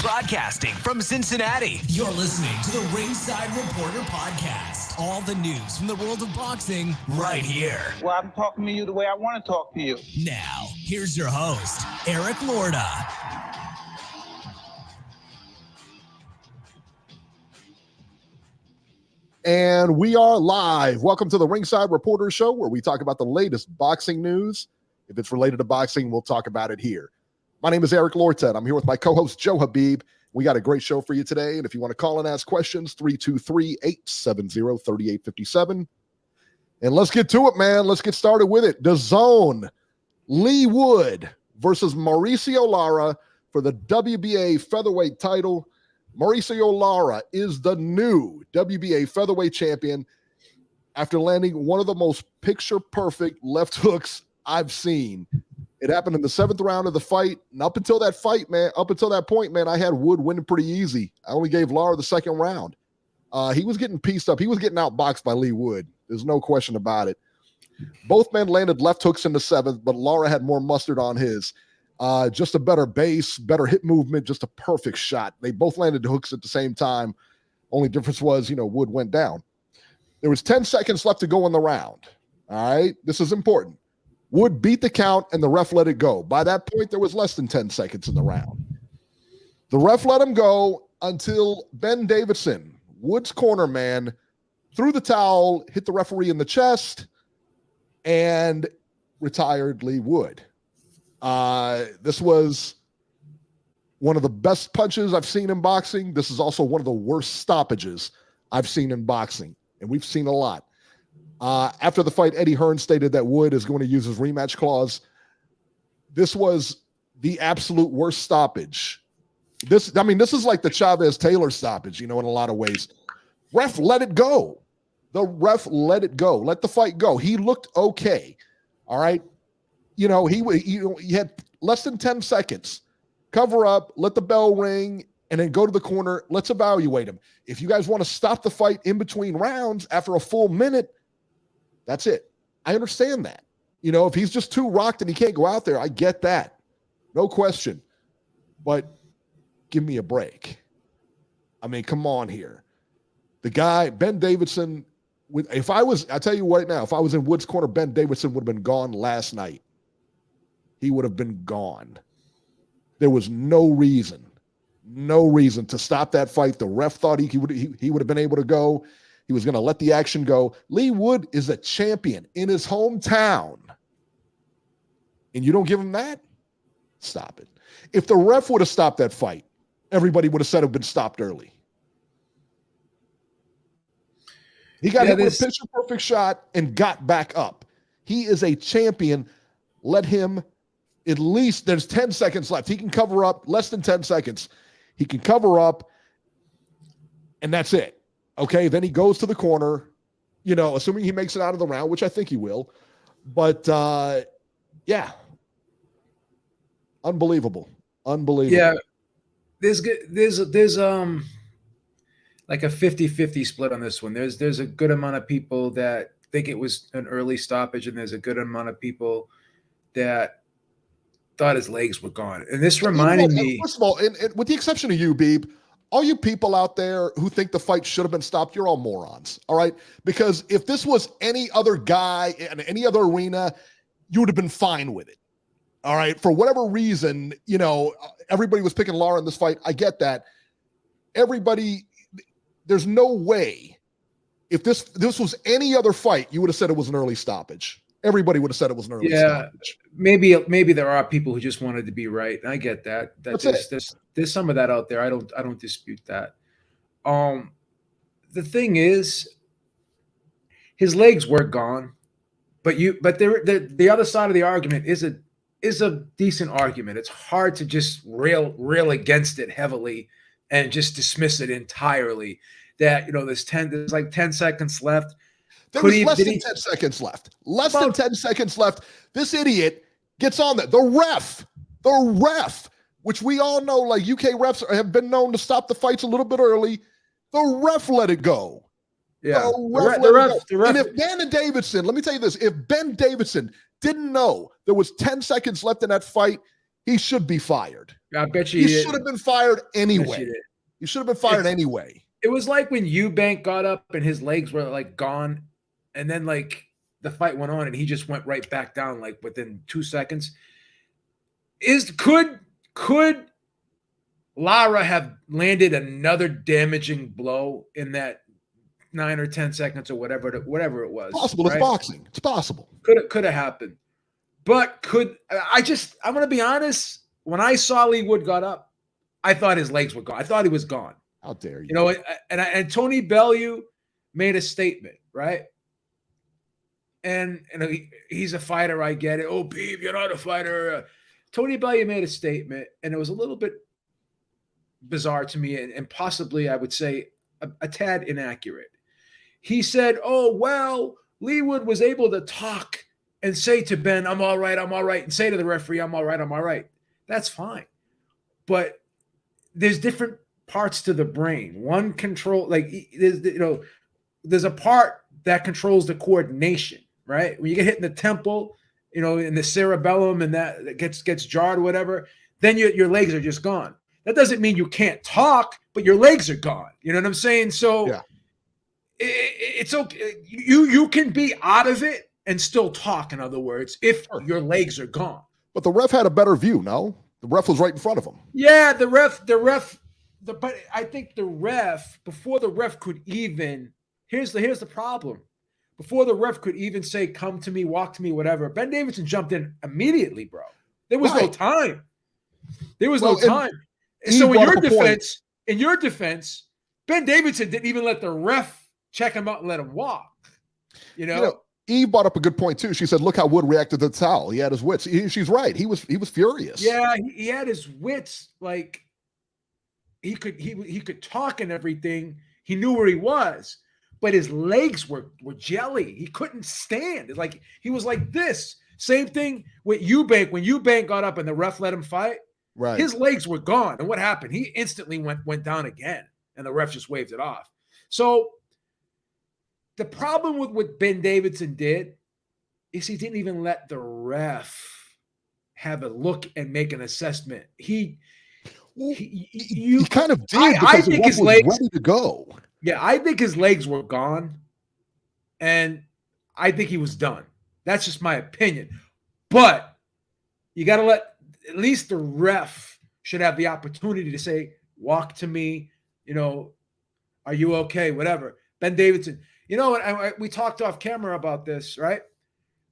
Broadcasting from Cincinnati, you're listening to the Ringside Reporter podcast. All the news from the world of boxing right here. Well, I'm talking to you the way I want to talk to you. Now, here's your host, Eric Lorda. And we are live. Welcome to the Ringside Reporter Show, where we talk about the latest boxing news. If it's related to boxing, we'll talk about it here. My name is Eric Lorda. I'm here with my co-host, Joe Habib. We got a great show for you today. And if you want to call and ask questions, 323-870-3857. And let's get to it, man. Let's get started with it. DAZN, Leigh Wood versus Mauricio Lara for the WBA featherweight title. Mauricio Lara is the new WBA featherweight champion after landing one of the most picture-perfect left hooks I've seen. It happened in the 7th round of the fight. And up until that point, man, I had Wood winning pretty easy. I only gave Lara the 2nd round. He was getting pieced up. He was getting outboxed by Leigh Wood. There's no question about it. Both men landed left hooks in the 7th, but Lara had more mustard on his. Just a better base, better hip movement, just a perfect shot. They both landed hooks at the same time. Only difference was, Wood went down. There was 10 seconds left to go in the round. All right, this is important. Wood beat the count, and the ref let it go. By that point, there was less than 10 seconds in the round. The ref let him go until Ben Davidson, Wood's corner man, threw the towel, hit the referee in the chest, and retired Leigh Wood. This was one of the best punches I've seen in boxing. This is also one of the worst stoppages I've seen in boxing, and we've seen a lot. After the fight, Eddie Hearn stated that Wood is going to use his rematch clause. This was the absolute worst stoppage. This is like the Chavez-Taylor stoppage, in a lot of ways. Ref let it go. The ref let it go. Let the fight go. He looked okay. All right. He had less than 10 seconds. Cover up, let the bell ring, and then go to the corner. Let's evaluate him. If you guys want to stop the fight in between rounds after a full minute, that's it. I understand that. If he's just too rocked and he can't go out there, I get that. No question. But give me a break. I mean, come on here. The guy, Ben Davidson, I tell you right now, if I was in Wood's corner, Ben Davidson would have been gone last night. He would have been gone. There was no reason to stop that fight. The ref thought he would have been able to go. He was going to let the action go. Leigh Wood is a champion in his hometown. And you don't give him that? Stop it. If the ref would have stopped that fight, everybody would have said it had been stopped early. He got hit with a picture-perfect shot and got back up. He is a champion. Let him, at least, there's 10 seconds left. He can cover up, less than 10 seconds. He can cover up, and that's it. Okay, then he goes to the corner, assuming he makes it out of the round, which I think he will. But, yeah. Unbelievable. Yeah, there's like a 50-50 split on this one. There's a good amount of people that think it was an early stoppage, and there's a good amount of people that thought his legs were gone. And this reminded me. First of all, and with the exception of you, Beeb, all you people out there who think the fight should have been stopped, you're all morons, all right? Because if this was any other guy in any other arena, you would have been fine with it, all right? For whatever reason, everybody was picking Lara in this fight. I get that. There's no way. If this was any other fight, you would have said it was an early stoppage. Everybody would have said it was an early stoppage. Maybe there are people who just wanted to be right. I get that. There's some of that out there. I don't dispute that. The thing is, his legs were gone, but the other side of the argument is a decent argument. It's hard to just rail against it heavily and just dismiss it entirely. That there's like 10 seconds left. There was less than 10 seconds left. Less than 10 seconds left. This idiot gets on that. The ref, which we all know, like UK refs have been known to stop the fights a little bit early. The ref let it go. Yeah. The ref. And if Ben Davidson, let me tell you this, if Ben Davidson didn't know there was 10 seconds left in that fight, he should be fired. I bet you he should have been fired anyway. He should have been fired anyway. It was like when Eubank got up and his legs were like gone, and then like the fight went on and he just went right back down like within 2 seconds. Could Lara have landed another damaging blow in that 9 or 10 seconds or whatever it was? Possible. Right? It's boxing. It's possible. Could have happened. But I'm going to be honest. When I saw Leigh Wood got up, I thought his legs were gone. I thought he was gone. How dare you? You know, and Tony Bellew made a statement, right? And he's a fighter. I get it. Oh, Pete, you're not a fighter. Tony Bellew made a statement, and it was a little bit bizarre to me, and possibly I would say a tad inaccurate. He said, "Oh, well, Leigh Wood was able to talk and say to Ben, I'm all right, and say to the referee, I'm all right. That's fine. But there's different parts to the brain. One control, like there's a part that controls the coordination, right? When you get hit in the temple, in the cerebellum, and that gets jarred or whatever, then your legs are just gone. That doesn't mean you can't talk, but your legs are gone. You know what I'm saying? So yeah. It's okay. You can be out of it and still talk, in other words, if your legs are gone. But the ref had a better view, no? The ref was right in front of him. Yeah, but I think the ref, before the ref could even, here's the problem. Before the ref could even say, come to me, walk to me, whatever, Ben Davidson jumped in immediately, bro. There was no time. There was no time. So in your defense, Ben Davidson didn't even let the ref check him out and let him walk. Eve brought up a good point too. She said, "Look how Wood reacted to the towel. He had his wits." She's right. He was furious. Yeah, he had his wits. Like he could talk and everything. He knew where he was, but his legs were jelly. He couldn't stand. It's like he was like this. Same thing with Eubank. When Eubank got up and the ref let him fight, right? His legs were gone. And what happened? He instantly went down again, and the ref just waved it off. So the problem with what Ben Davidson did is he didn't even let the ref have a look and make an assessment. He kind of did. I think his legs ready to go. Yeah, I think his legs were gone, and I think he was done. That's just my opinion. But you got to let at least the ref should have the opportunity to say, "Walk to me." Are you okay? Whatever. Ben Davidson. We talked off camera about this, right?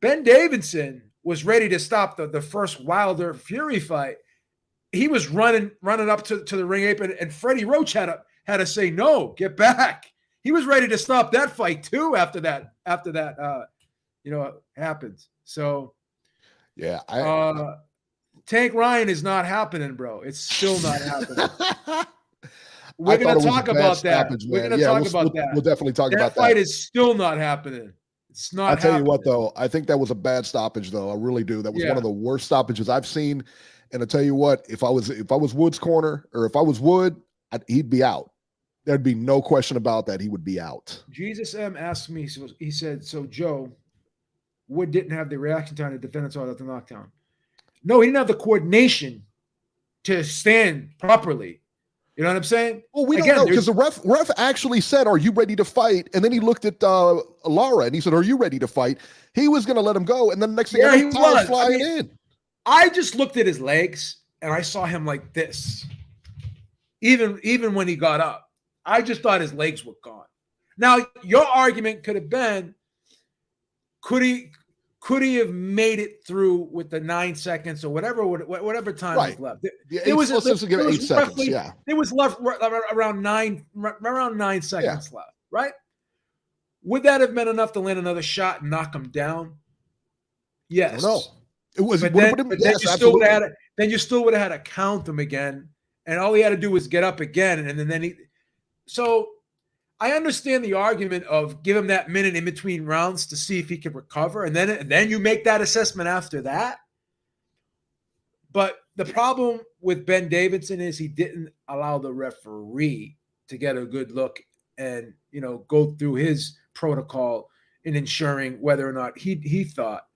Ben Davidson was ready to stop the first Wilder Fury fight. He was running up to the ring apron, and Freddie Roach had to say, "No, get back." He was ready to stop that fight too after that happened. So yeah, Tank Ryan is not happening, bro. It's still not happening. We're going to talk about that. We're going to talk about that. We'll definitely talk about that. That fight is still not happening. It's not happening. I'll tell you what, though. I think that was a bad stoppage, though. I really do. That was one of the worst stoppages I've seen. And I'll tell you what, if I was Wood's corner, or if I was Wood, he'd be out. There'd be no question about that. He would be out. Jesus M asked me, he said, so Joe, Wood didn't have the reaction time to defend himself at the knockdown. No, he didn't have the coordination to stand properly. You know what I'm saying? Well, we don't know, because the ref actually said, "Are you ready to fight?" And then he looked at Lara and he said, "Are you ready to fight?" He was going to let him go, and then the next thing he was flying in. I just looked at his legs and I saw him like this. Even when he got up, I just thought his legs were gone. Now, your argument could have been, could he have made it through with the 9 seconds or whatever time was left? It was 8 seconds. Yeah, it was left around 9 seconds left. Right? Would that have been enough to land another shot and knock him down? Yes. No, it was. But then you still would have had to count him again, and all he had to do was get up again, and then he. So I understand the argument of give him that minute in between rounds to see if he can recover, and then you make that assessment after that. But the problem with Ben Davidson is he didn't allow the referee to get a good look and go through his protocol in ensuring whether or not he thought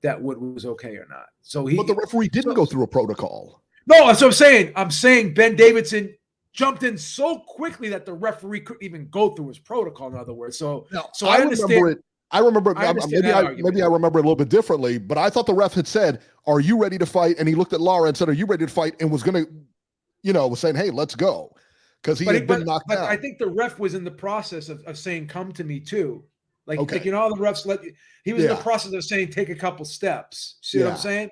that Wood was okay or not. But the referee didn't go through a protocol. No, that's what I'm saying. I'm saying Ben Davidson jumped in so quickly that the referee couldn't even go through his protocol. In other words, so I understand. I remember maybe I remember it a little bit differently, but I thought the ref had said, "Are you ready to fight?" And he looked at Lara and said, "Are you ready to fight?" And was going to, was saying, "Hey, let's go," because he had been knocked down. I think the ref was in the process of saying, "Come to me too." Like the refs let you. He was in the process of saying, "Take a couple steps." See what I'm saying?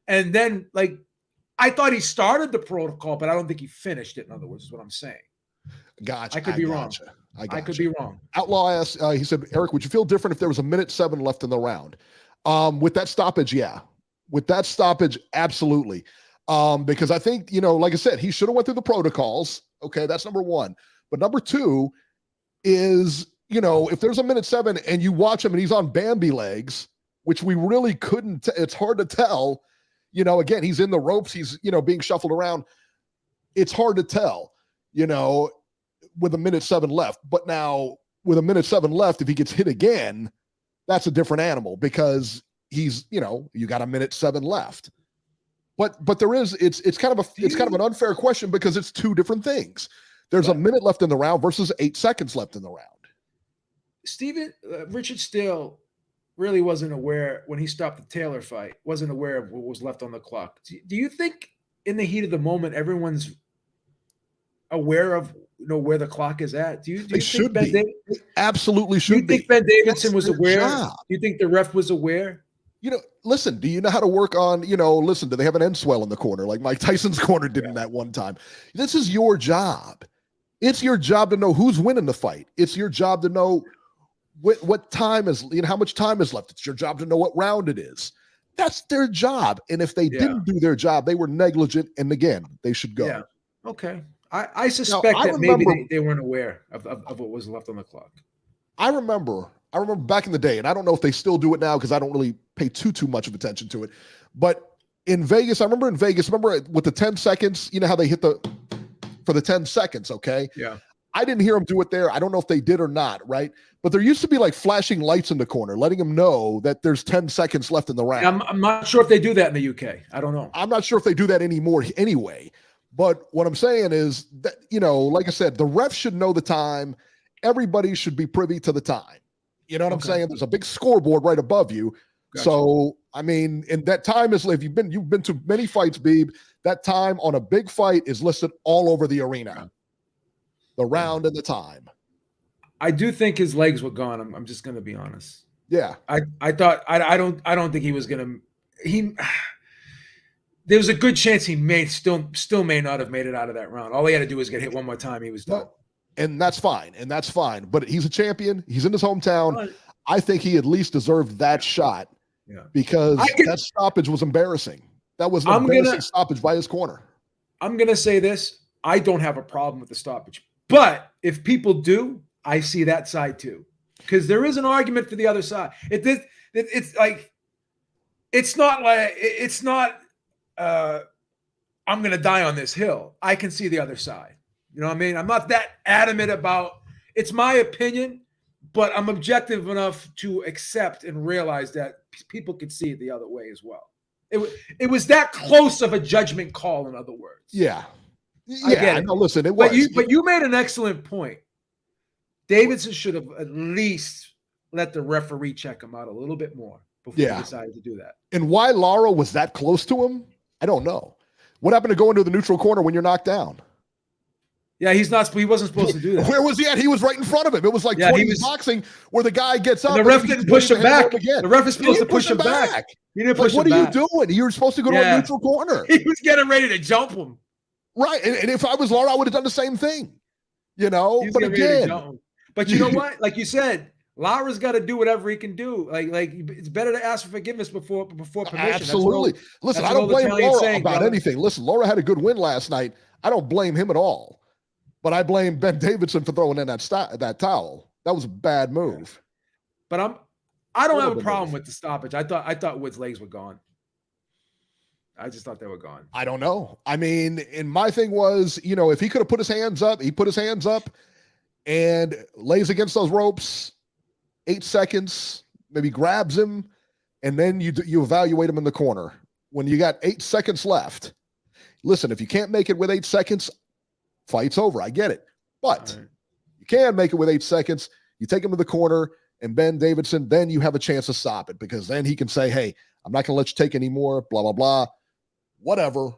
And then I thought he started the protocol, but I don't think he finished it. In other words, is what I'm saying. Gotcha. I could be wrong. I could be wrong. Outlaw asked, he said, "Eric, would you feel different if there was a 1:07 left in the round?" With that stoppage, yeah. With that stoppage, absolutely. Because I think, like I said, he should have went through the protocols. Okay, that's number one. But number two is, if there's a 1:07 and you watch him and he's on Bambi legs, which we really couldn't, it's hard to tell. Again, he's in the ropes. He's, being shuffled around. It's hard to tell, with a 1:07 left. But now with a 1:07 left, if he gets hit again, that's a different animal because he's, you got a 1:07 left. But there is, it's kind of an unfair question because it's two different things. There's a minute left in the round versus 8 seconds left in the round. Richard Steele really wasn't aware when he stopped the Taylor fight, wasn't aware of what was left on the clock. Do you think in the heat of the moment, everyone's aware of where the clock is at? Do you think Ben Davidson absolutely should be? Do you think Ben Davidson was aware? Do you think the ref was aware? Listen, do you know how to work on, listen, do they have an end swell in the corner like Mike Tyson's corner did in that one time? This is your job. It's your job to know who's winning the fight. It's your job to know what time is, how much time is left. It's your job to know what round it is. That's their job. And if they didn't do their job, they were negligent. And again, they should go. Yeah. Okay. I suspect that maybe they weren't aware of what was left on the clock. I remember back in the day, and I don't know if they still do it now because I don't really pay too much of attention to it. But in Vegas, remember with the 10 seconds, how they hit for the 10 seconds, okay? Yeah. I didn't hear them do it there. I don't know if they did or not, right? But there used to be like flashing lights in the corner, letting them know that there's 10 seconds left in the round. I'm not sure if they do that in the UK. I don't know. I'm not sure if they do that anymore anyway. But what I'm saying is that, like I said, the ref should know the time. Everybody should be privy to the time. You know what I'm saying? There's a big scoreboard right above you. Gotcha. So, and that time is, if you've been to many fights, Beeb, that time on a big fight is listed all over the arena. The round and the time. I do think his legs were gone. I'm just going to be honest. Yeah. I thought, I don't think he was going to, there's a good chance he still may not have made it out of that round. All he had to do was get hit one more time. He was done. And that's fine. But he's a champion. He's in his hometown. I think he at least deserved that shot because that stoppage was embarrassing. That was an embarrassing stoppage by his corner. I'm going to say this. I don't have a problem with the stoppage. But if people do, I see that side too. Because there is an argument for the other side. It's not I'm going to die on this hill. I can see the other side. You know what I mean? I'm not that adamant about, it's my opinion, but I'm objective enough to accept and realize that people can see it the other way as well. It was that close of a judgment call, in other words. Yeah. Yeah, no, listen, it was. But you made an excellent point. Davidson should have at least let the referee check him out a little bit more before he decided to do that. And why Lara was that close to him, I don't know. What happened to going to the neutral corner when you're knocked down? Yeah, he wasn't supposed to do that. Where was he at? He was right in front of him. It was like 20 boxing where the guy gets up. The ref didn't push him back. The ref is supposed to push him back. He didn't push him back. What are you doing? You were supposed to go to a neutral corner. He was getting ready to jump him. Right. And if I was Lara, I would have done the same thing. But again. But you know what? Like you said, Lara's got to do whatever he can do. Like it's better to ask for forgiveness before permission. Absolutely. Listen, I don't blame Lara about anything. Listen, Lara had a good win last night. I don't blame him at all. But I blame Ben Davidson for throwing in that towel. That was a bad move. But I don't have a problem with the stoppage. I thought Wood's legs were gone. I just thought they were gone. I don't know. And my thing was, if he could have put his hands up, he put his hands up and lays against those ropes, 8 seconds, maybe grabs him and then you evaluate him in the corner when you got 8 seconds left. Listen, if you can't make it with 8 seconds, fight's over. I get it. But you can make it with 8 seconds. You take him to the corner, and Ben Davidson, then you have a chance to stop it, because then he can say, hey, I'm not going to let you take any more, blah, blah, blah, whatever.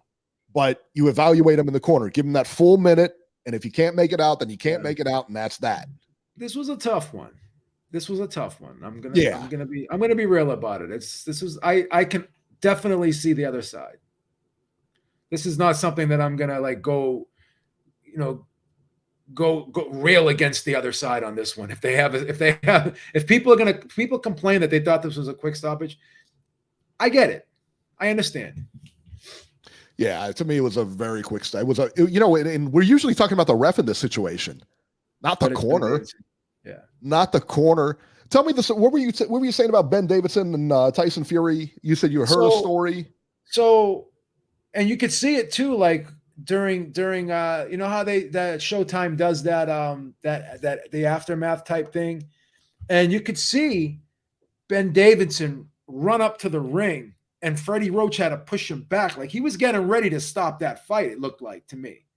But you evaluate him in the corner. Give him that full minute, and if you can't make it out, then you can't make it out, and that's that. This was a tough one. I'm gonna be real about it. I can definitely see the other side. This is not something that I'm gonna like go rail against the other side on this one. If people complain that they thought this was a quick stoppage, I get it. I understand. Yeah, to me, it was a very quick stop. And we're usually talking about the ref in this situation, not the corner. Yeah, not the corner. Tell me this. What were you saying about Ben Davidson and Tyson Fury? You said you heard a story. So, and you could see it too, like during you know how that Showtime does that that the aftermath type thing, and you could see Ben Davidson run up to the ring, and Freddie Roach had to push him back, like he was getting ready to stop that fight. It looked like to me,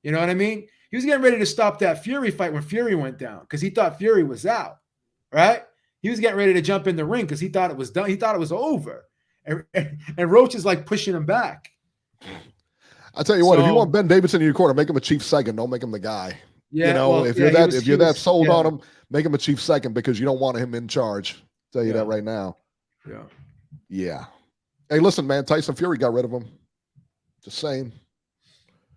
you know what I mean? He was getting ready to stop that Fury fight when Fury went down, because he thought Fury was out, right? He was getting ready to jump in the ring because he thought it was done. He thought it was over, and Roach is like pushing him back. I'll tell you what, if you want Ben Davidson in your corner, make him a chief second. Don't make him the guy. Yeah, if you're that sold on him, make him a chief second, because you don't want him in charge. I'll tell you that right now. Yeah. Hey, listen, man, Tyson Fury got rid of him. Just saying.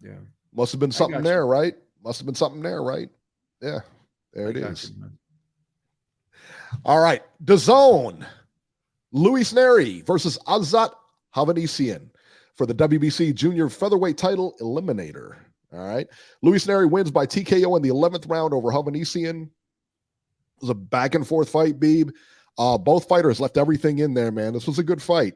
Yeah. Must have been something there, right? Yeah. There it is. All right. DAZN. Neri versus Hovanesian for the WBC Junior Featherweight title eliminator. All right. Neri wins by TKO in the 11th round over Hovanesian. It was a back-and-forth fight, Beeb. Both fighters left everything in there, man. This was a good fight.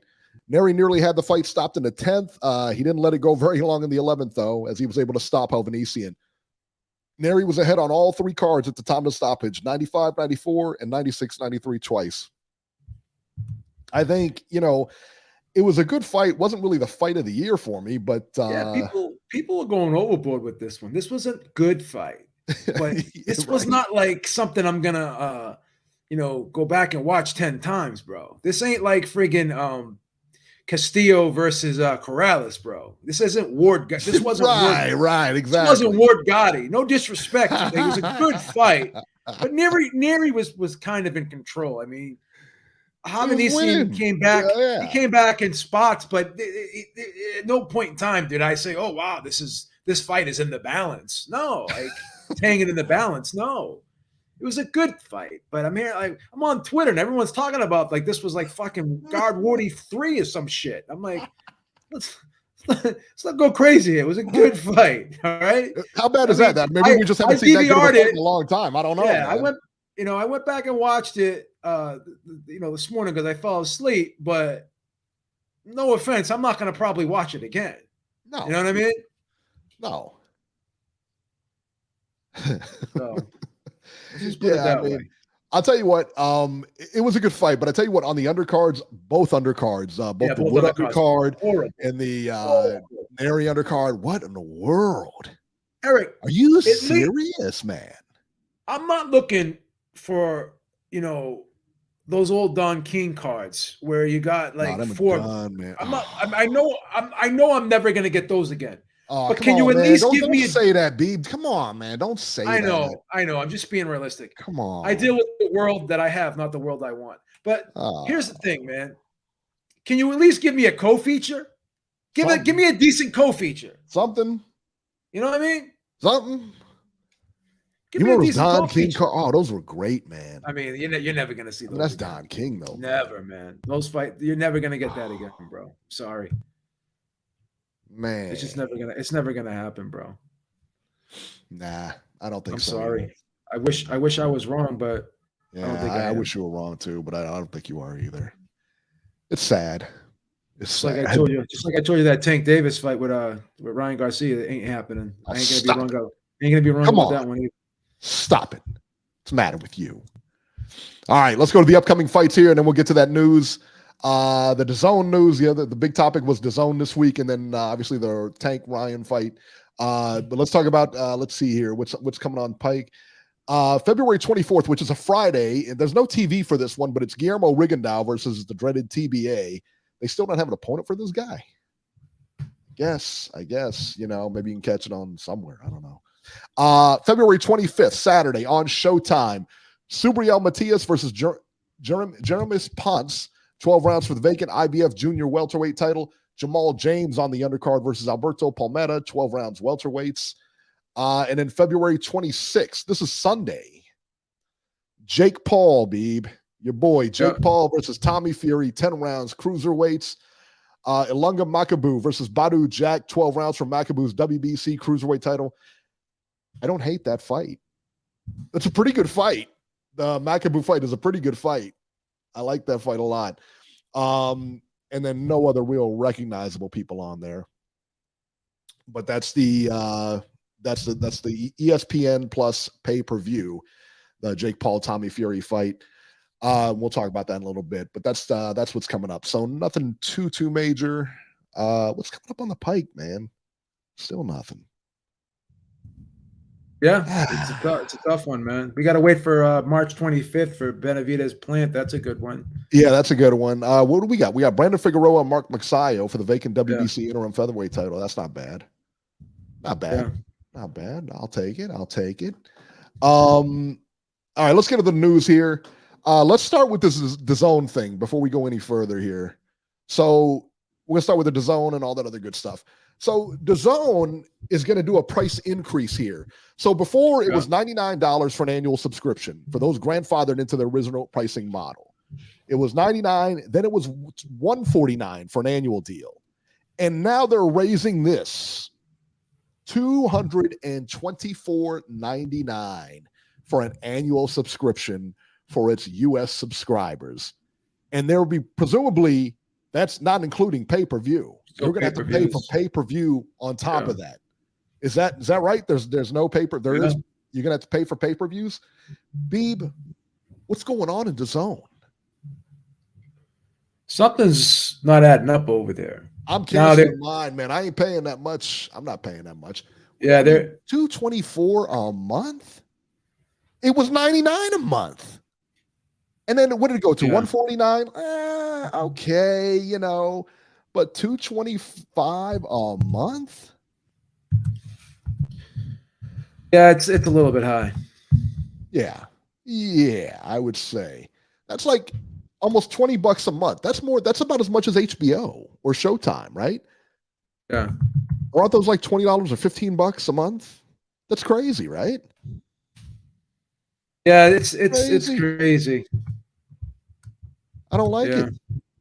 Neri nearly had the fight stopped in the 10th. He didn't let it go very long in the 11th, though, as he was able to stop Hovanesian. Neri was ahead on all 3 cards at the time of the stoppage, 95-94 and 96-93 twice. I think, it was a good fight. Wasn't really the fight of the year for me, but people were going overboard with this one. This was a good fight, but this was not like something I'm gonna go back and watch 10 times, bro. This ain't like friggin' Castillo versus Corrales, bro. This isn't Ward. This wasn't right, exactly. This wasn't Ward Gotti. No disrespect. It was a good fight, but Neri was kind of in control. I mean, Hovanesian came back. Yeah. He came back in spots, but at no point in time did I say, "Oh wow, this fight is in the balance." No, like it's hanging in the balance. No. It was a good fight, but I'm here, like I'm on Twitter and everyone's talking about like this was like fucking Guard Wardy 3 or some shit. I'm like, let's not go crazy. It was a good fight. All right. How bad is that? Maybe we just haven't seen that good in a long time. I don't know. Yeah, man. I went back and watched it this morning because I fell asleep, but no offense, I'm not gonna probably watch it again. No. You know what I mean? No. So I'll tell you what, it was a good fight, but I tell you what, on the undercards, both the Wood undercard and the Neri undercard, what in the world? Eric, are you serious, man? I'm not looking for, those old Don King cards where you got like 4. Man. I know I'm never going to get those again. But can you at least give me say that, Beeb? Come on, man. Don't say that. I know. I'm just being realistic. Come on. I deal with the world that I have, not the world I want. But here's the thing, man. Can you at least give me a co-feature? Give me a decent co-feature. Something. You know what I mean? Something. Give me a decent Don King cards? Oh, those were great, man. I mean, you're never gonna see those. That's again. Don King, though. Never, man. Those fights, you're never gonna get that again, bro. Sorry. Man, it's never gonna happen, bro. Nah, I don't think so. I'm sorry. I wish I was wrong, but yeah, I wish you were wrong too, but I don't think you are either. It's sad. It's sad. Like I told you that Tank Davis fight with Ryan Garcia, that ain't happening. I ain't gonna be wrong about that one either. Stop it. What's the matter with you? All right, let's go to the upcoming fights here, and then we'll get to that news. The DAZN news, the big topic was DAZN this week, and then obviously the Tank Ryan fight. But let's talk about let's see here what's coming on Pike. February 24th, which is a Friday, and there's no TV for this one, but it's Guillermo Rigondeaux versus the dreaded TBA. They still don't have an opponent for this guy. I guess, maybe you can catch it on somewhere. I don't know. February 25th, Saturday on Showtime, Subriel Matias versus Jeremis Ponce, 12 rounds for the vacant IBF junior welterweight title. Jamal James on the undercard versus Alberto Palmetta, 12 rounds welterweights. And then February 26th, this is Sunday, Jake Paul, Beeb, your boy, Jake Paul versus Tommy Fury, 10 rounds cruiserweights. Ilunga Makabu versus Badu Jack, 12 rounds from Makabu's WBC cruiserweight title. I don't hate that fight. It's a pretty good fight. The Makabu fight is a pretty good fight. I like that fight a lot. And then no other real recognizable people on there. But that's the ESPN Plus pay-per-view, the Jake Paul Tommy Fury fight. We'll talk about that in a little bit, but that's what's coming up. So nothing too major. What's coming up on the Pike, man? Still nothing. Yeah, it's a tough one, man. We got to wait for March 25th for Benavidez Plant. That's a good one. Yeah, that's a good one. What do we got? We got Brandon Figueroa and Mark Magsayo for the vacant WBC interim featherweight title. That's not bad. Not bad. I'll take it. All right, let's get to the news here. Let's start with this DAZN thing before we go any further here. So we're gonna start with the DAZN and all that other good stuff. So DAZN is going to do a price increase here. So before it was $99 for an annual subscription for those grandfathered into the original pricing model. It was $99, then it was $149 for an annual deal. And now they're raising this $224.99 for an annual subscription for its US subscribers. And there will be presumably, that's not including pay-per-view. You're going to have to pay for pay-per-view on top of that. Is that right? There's no paper. You're going to have to pay for pay-per-views. Beeb, what's going on in DAZN? Something's not adding up over there. I'm canceling mine, man. I ain't paying that much. I'm not paying that much. Yeah, they're $224 a month. It was $99 a month. And then what did it go to? $149? Okay, but $225 a month? Yeah, it's a little bit high. Yeah, I would say. That's like almost $20 a month. That's about as much as HBO or Showtime, right? Yeah. Or aren't those like $20 or $15 a month? That's crazy, right? Yeah, it's crazy. I don't like it.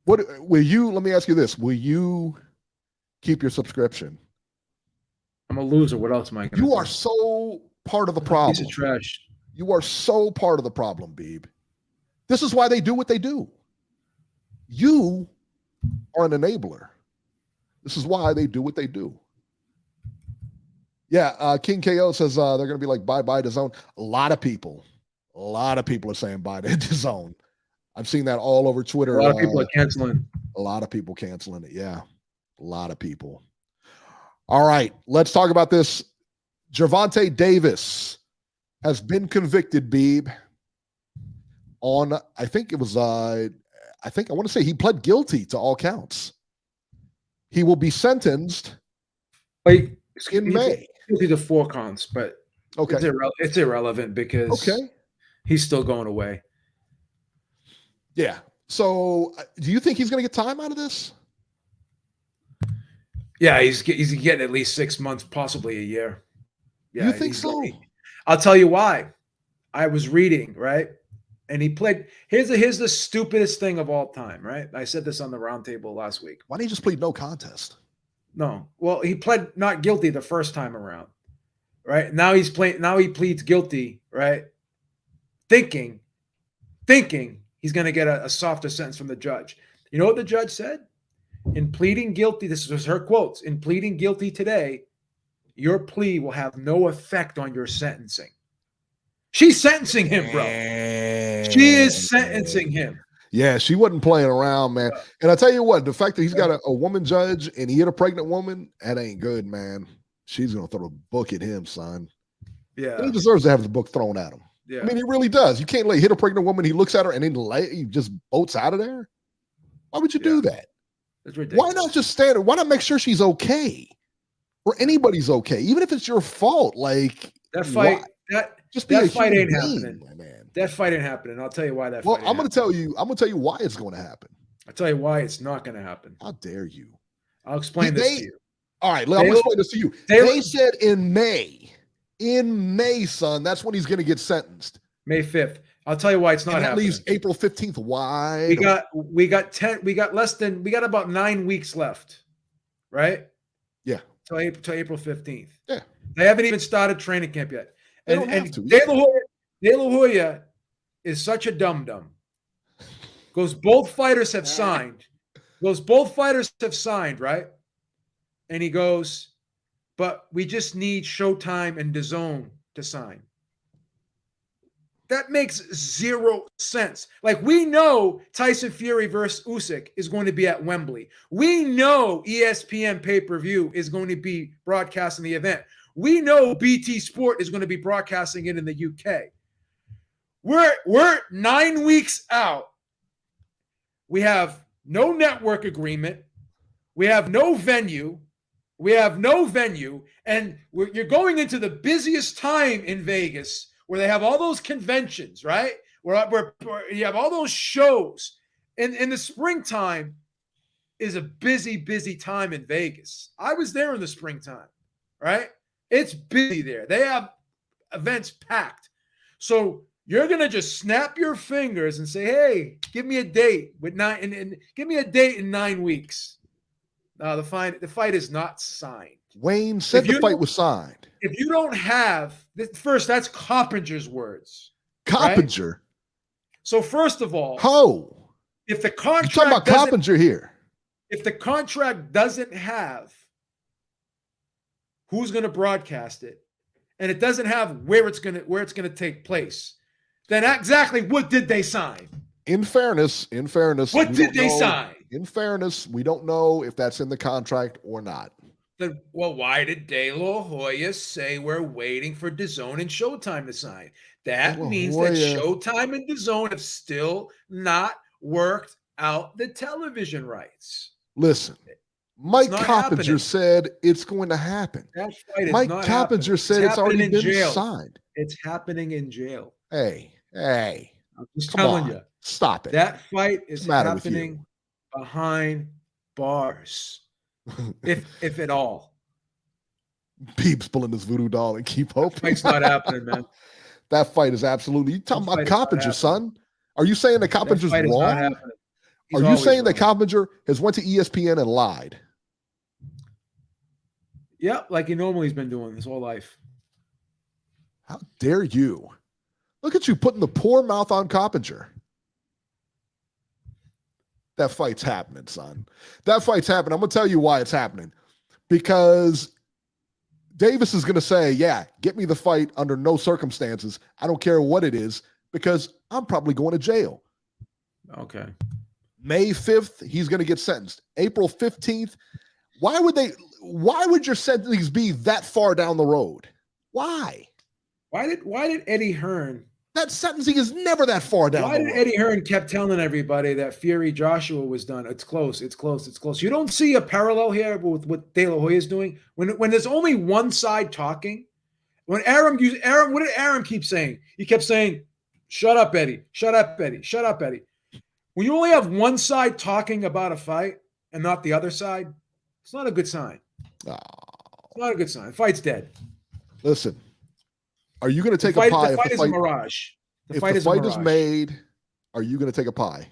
What will you? Let me ask you this: will you keep your subscription? I'm a loser. What else am I going to do? You are so part of the problem. Piece of trash. You are so part of the problem, Beeb. This is why they do what they do. You are an enabler. This is why they do what they do. Yeah, King KO says they're going to be like bye-bye DAZN. A lot of people are saying bye to DAZN. I've seen that all over Twitter. A lot of people are canceling. A lot of people canceling it. Yeah, a lot of people. All right, let's talk about this. Gervonta Davis has been convicted, Beeb, on, I think it was, I want to say he pled guilty to all counts. He will be sentenced in May. Guilty to 4 counts, but okay, it's irrelevant because he's still going away. Yeah. So do you think he's going to get time out of this? Yeah, he's getting at least 6 months, possibly a year. Yeah, you think so? I'll tell you why. I was reading, right? And he played. Here's the stupidest thing of all time, right? I said this on the roundtable last week. Why didn't he just plead no contest? No. Well, he pled not guilty the first time around, right? Now he pleads guilty, right? Thinking he's going to get a softer sentence from the judge. You know what the judge said? In pleading guilty, this was her quotes, in pleading guilty today, your plea will have no effect on your sentencing. She's sentencing him, bro. She is sentencing him. Yeah, she wasn't playing around, man. Yeah. And I tell you what, the fact that he's got a woman judge and he hit a pregnant woman, that ain't good, man. She's gonna throw a book at him, son. Yeah. And he deserves to have the book thrown at him. Yeah. I mean, he really does. You can't hit a pregnant woman. He looks at her and then he just boats out of there. Why would you do that? It's ridiculous. Why not just stand there? Why not make sure she's okay? Or anybody's okay, even if it's your fault. Like that fight, that fight ain't happening. Man. That fight ain't happening. I'll tell you why that well, fight. I'm gonna tell you why it's going to happen. I'll tell you why it's not going to happen. How dare you? I'll explain this to you. All right, I'm gonna explain this to you. They said in May, son, that's when he's gonna get sentenced. May 5th. I'll tell you why it's not happening. That leaves April 15th wide. We got about 9 weeks left, right? Yeah. Till April 15th. Yeah. They haven't even started training camp yet. And De La Hoya is such a dum-dum. Goes, both fighters have signed. Right? And he goes, but we just need Showtime and DAZN to sign. That makes zero sense. Like, we know Tyson Fury versus Usyk is going to be at Wembley. We know ESPN pay-per-view is going to be broadcasting the event. We know BT Sport is going to be broadcasting it in the UK. We're 9 weeks out. We have no network agreement. We have no venue. And you're going into the busiest time in Vegas, where they have all those conventions, right? Where you have all those shows. In the springtime is a busy time in Vegas. I was there in the springtime, right? It's busy there. They have events packed. So you're going to just snap your fingers and say, hey, give me a date and give me a date in 9 weeks. No, the fight is not signed. Wayne said the fight was signed. If you don't have first, that's Coppinger's words. Coppinger. Right? So first of all, if the contract, you're talking about Coppinger here. If the contract doesn't have who's going to broadcast it, and it doesn't have where it's going to take place, then exactly what did they sign? In fairness, what did they sign? In fairness, we don't know if that's in the contract or not. Then, well, why did De La Hoya say we're waiting for DAZN and Showtime to sign? That means that Showtime and DAZN have still not worked out the television rights. Listen, Mike Coppinger said it's going to happen. That fight is Mike not Coppinger said it's already been signed. It's happening in jail. Hey. I'm just telling you. Stop it. That fight is happening behind bars. if at all. Beeb's pulling this voodoo doll and keep hoping. Fight's not happening, man. That fight is absolutely. You talking about Coppinger, son? Are you saying that Coppinger's wrong? Are you saying that Coppinger has went to ESPN and lied? Yeah, like he normally's been doing his whole life. How dare you? Look at you putting the poor mouth on Coppinger. That fight's happening, son. That fight's happening. I'm going to tell you why it's happening. Because Davis is going to say, yeah, get me the fight under no circumstances. I don't care what it is, because I'm probably going to jail. Okay. May 5th, he's going to get sentenced. April 15th. Why would your sentencing be that far down the road? Why? Why did Eddie Hearn? That sentencing is never that far down. Why did Eddie Hearn kept telling everybody that Fury Joshua was done? It's close. You don't see a parallel here with what De La Hoya is doing when there's only one side talking. When what did Arum keep saying? He kept saying, "Shut up, Eddie. Shut up, Eddie. Shut up, Eddie." When you only have one side talking about a fight and not the other side, it's not a good sign. Oh. It's not a good sign. The fight's dead. Listen. Are you going to take a pie? The fight is a mirage. If the fight is made, are you going to take a pie?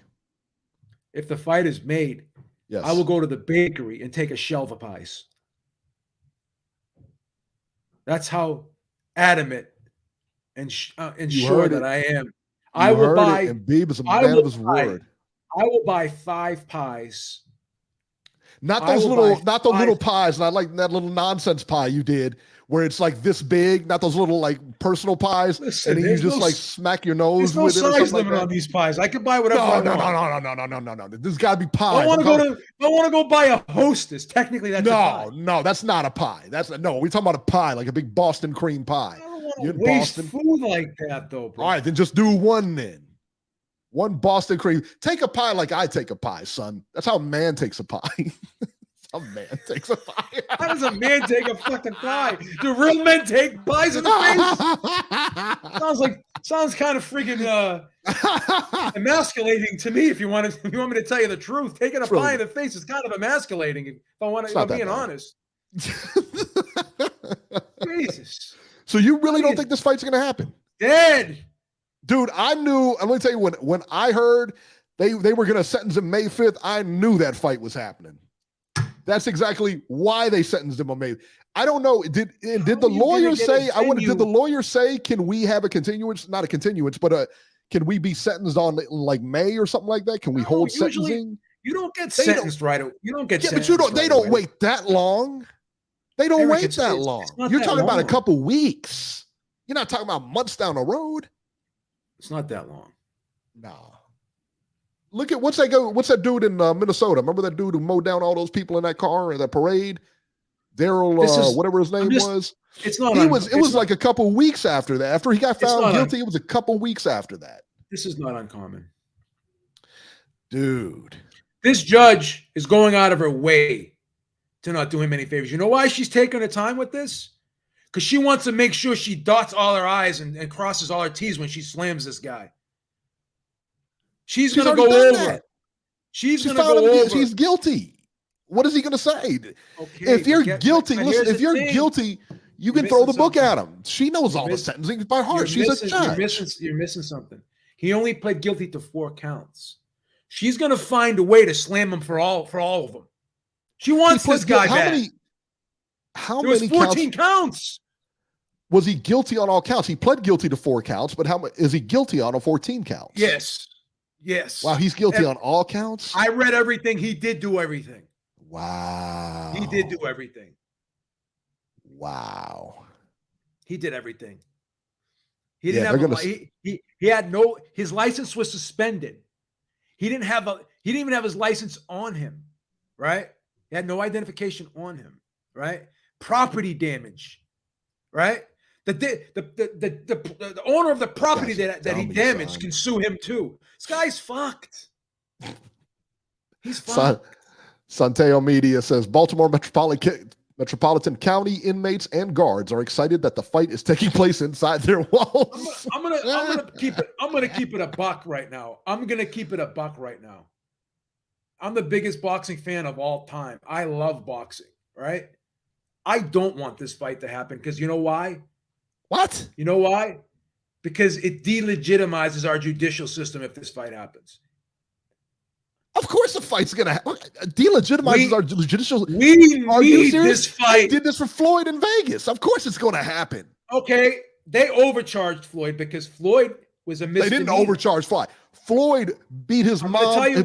If the fight is made, yes, I will go to the bakery and take a shelf of pies. That's how adamant and sure that I am. I will buy. And Beeb is a man of his word. I will buy 5 pies. Not those little pies. Not like that little nonsense pie you did where it's like this big. Not those little like personal pies. Listen, and then you just like smack your nose with it. There's no size limit on these pies. I could buy whatever I want. No. There's got to be pie. I want to go buy a Hostess. Technically, that's a pie. No, that's not a pie. We're talking about a pie, like a big Boston cream pie. I don't want to waste food like that, though, bro. All right, then just do one then. One Boston cream. Take a pie like I take a pie, son. That's how a man takes a pie. A man takes a pie. How does a man take a fucking pie? Do real men take pies in the face? Sounds kind of freaking emasculating to me. If you want me to tell you the truth, taking a pie in the face is kind of emasculating. If I'm being honest. Jesus. So you really don't think this fight's gonna happen? Dead. Dude, I knew. I'm gonna tell you when I heard they were gonna sentence him May 5th, I knew that fight was happening. That's exactly why they sentenced him on May. I don't know. Did the lawyer say? Did the lawyer say? Can we have a continuance? Not a continuance, but can we be sentenced on like May or something like that? Can we hold sentencing? You don't get sentenced right away. You don't get sentenced. But you don't. They don't wait that long. They don't wait that long. You're talking about a couple weeks. You're not talking about months down the road. It's not that long. No. Look at what's that dude in Minnesota? Remember that dude who mowed down all those people in that car in that parade? Daryl, whatever his name was. It's not. It was like a couple weeks after that. After he got found guilty, it was a couple weeks after that. This is not uncommon, dude. This judge is going out of her way to not do him any favors. You know why she's taking her time with this? Because she wants to make sure she dots all her I's and crosses all her T's when she slams this guy. She's going to go over. She's going to go over. She's guilty. What is he going to say? Okay, if you're guilty, listen, if you're guilty, you can throw the book at him. She knows all the sentencing by heart. She's a judge. You're missing something. He only pled guilty to 4 counts. She's going to find a way to slam him for all of them. She wants this guy back. How many 14 counts? Was he guilty on all counts? He pled guilty to 4 counts, but is he guilty on 14 counts? Yes. Wow, he's guilty on all counts? I read everything. He did do everything. Wow. He did do everything. Wow. He did everything. He didn't have his license was suspended. He didn't even have his license on him, right? He had no identification on him, right? Property damage, right? The owner of the property that he damaged can sue him too. This guy's fucked. He's fucked. Santeo Media says Baltimore Metropolitan County inmates and guards are excited that the fight is taking place inside their walls. I'm gonna keep it a buck right now. I'm the biggest boxing fan of all time. I love boxing, right? I don't want this fight to happen because you know why? What? You know why? Because it delegitimizes our judicial system if this fight happens. Of course the fight's going to delegitimizes our judicial. We need this fight. They did this for Floyd in Vegas. Of course it's going to happen. Okay, they overcharged Floyd because Floyd was a misdemeanor. They didn't overcharge Floyd. Floyd beat his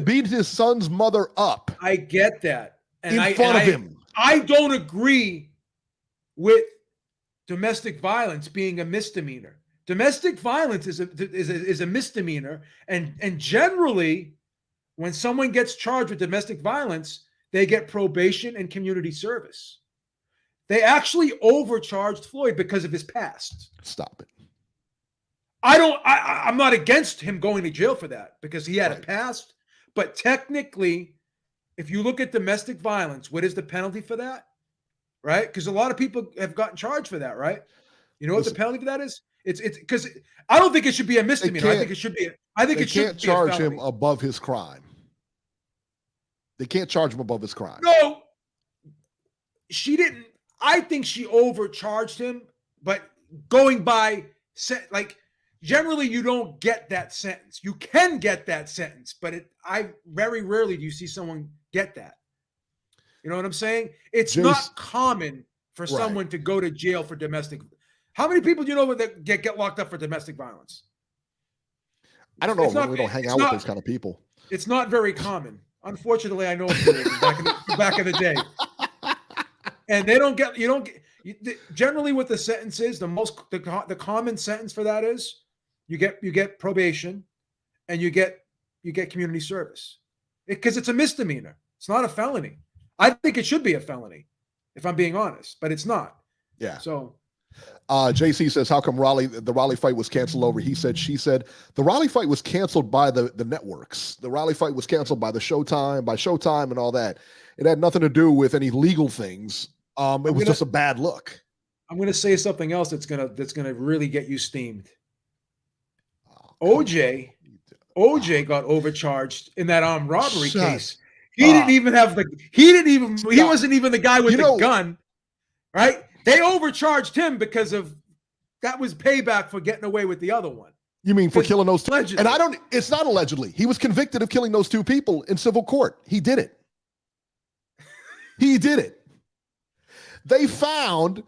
beat his son's mother up. I get that. In front of him. I don't agree with domestic violence being a misdemeanor. Domestic violence is a misdemeanor, and generally, when someone gets charged with domestic violence, they get probation and community service. They actually overcharged Floyd because of his past. Stop it. I'm not against him going to jail for that because he had a past, but technically, if you look at domestic violence, what is the penalty for that? Right? Because a lot of people have gotten charged for that, right? You know what the penalty for that is? It's because I don't think it should be a misdemeanor. I think it should be. They can't charge him above his crime. They can't charge him above his crime. No, she didn't. I think she overcharged him, but going by generally you don't get that sentence. You can get that sentence, but I very rarely do you see someone get that. You know what I'm saying? It's not common for someone to go to jail for domestic. How many people do you know that get locked up for domestic violence? I don't know. We don't hang out with those kind of people. It's not very common. Unfortunately, I know a few of them back in the day. And they don't get, generally what the sentence is, the common sentence for that is you get probation and you get community service, because it's a misdemeanor. It's not a felony. I think it should be a felony, if I'm being honest, but it's not. Yeah. So JC says, how come the Raleigh fight was canceled over? He said, she said. The Raleigh fight was canceled by the networks. The Raleigh fight was canceled by Showtime and all that. It had nothing to do with any legal things. It was just a bad look. I'm going to say something else that's going to really get you steamed. OJ got overcharged in that armed robbery case. He wasn't even the guy with the gun, right? They overcharged him because that was payback for getting away with the other one. You mean for killing those two? Allegedly. And it's not allegedly. He was convicted of killing those two people in civil court. He did it. He did it. They found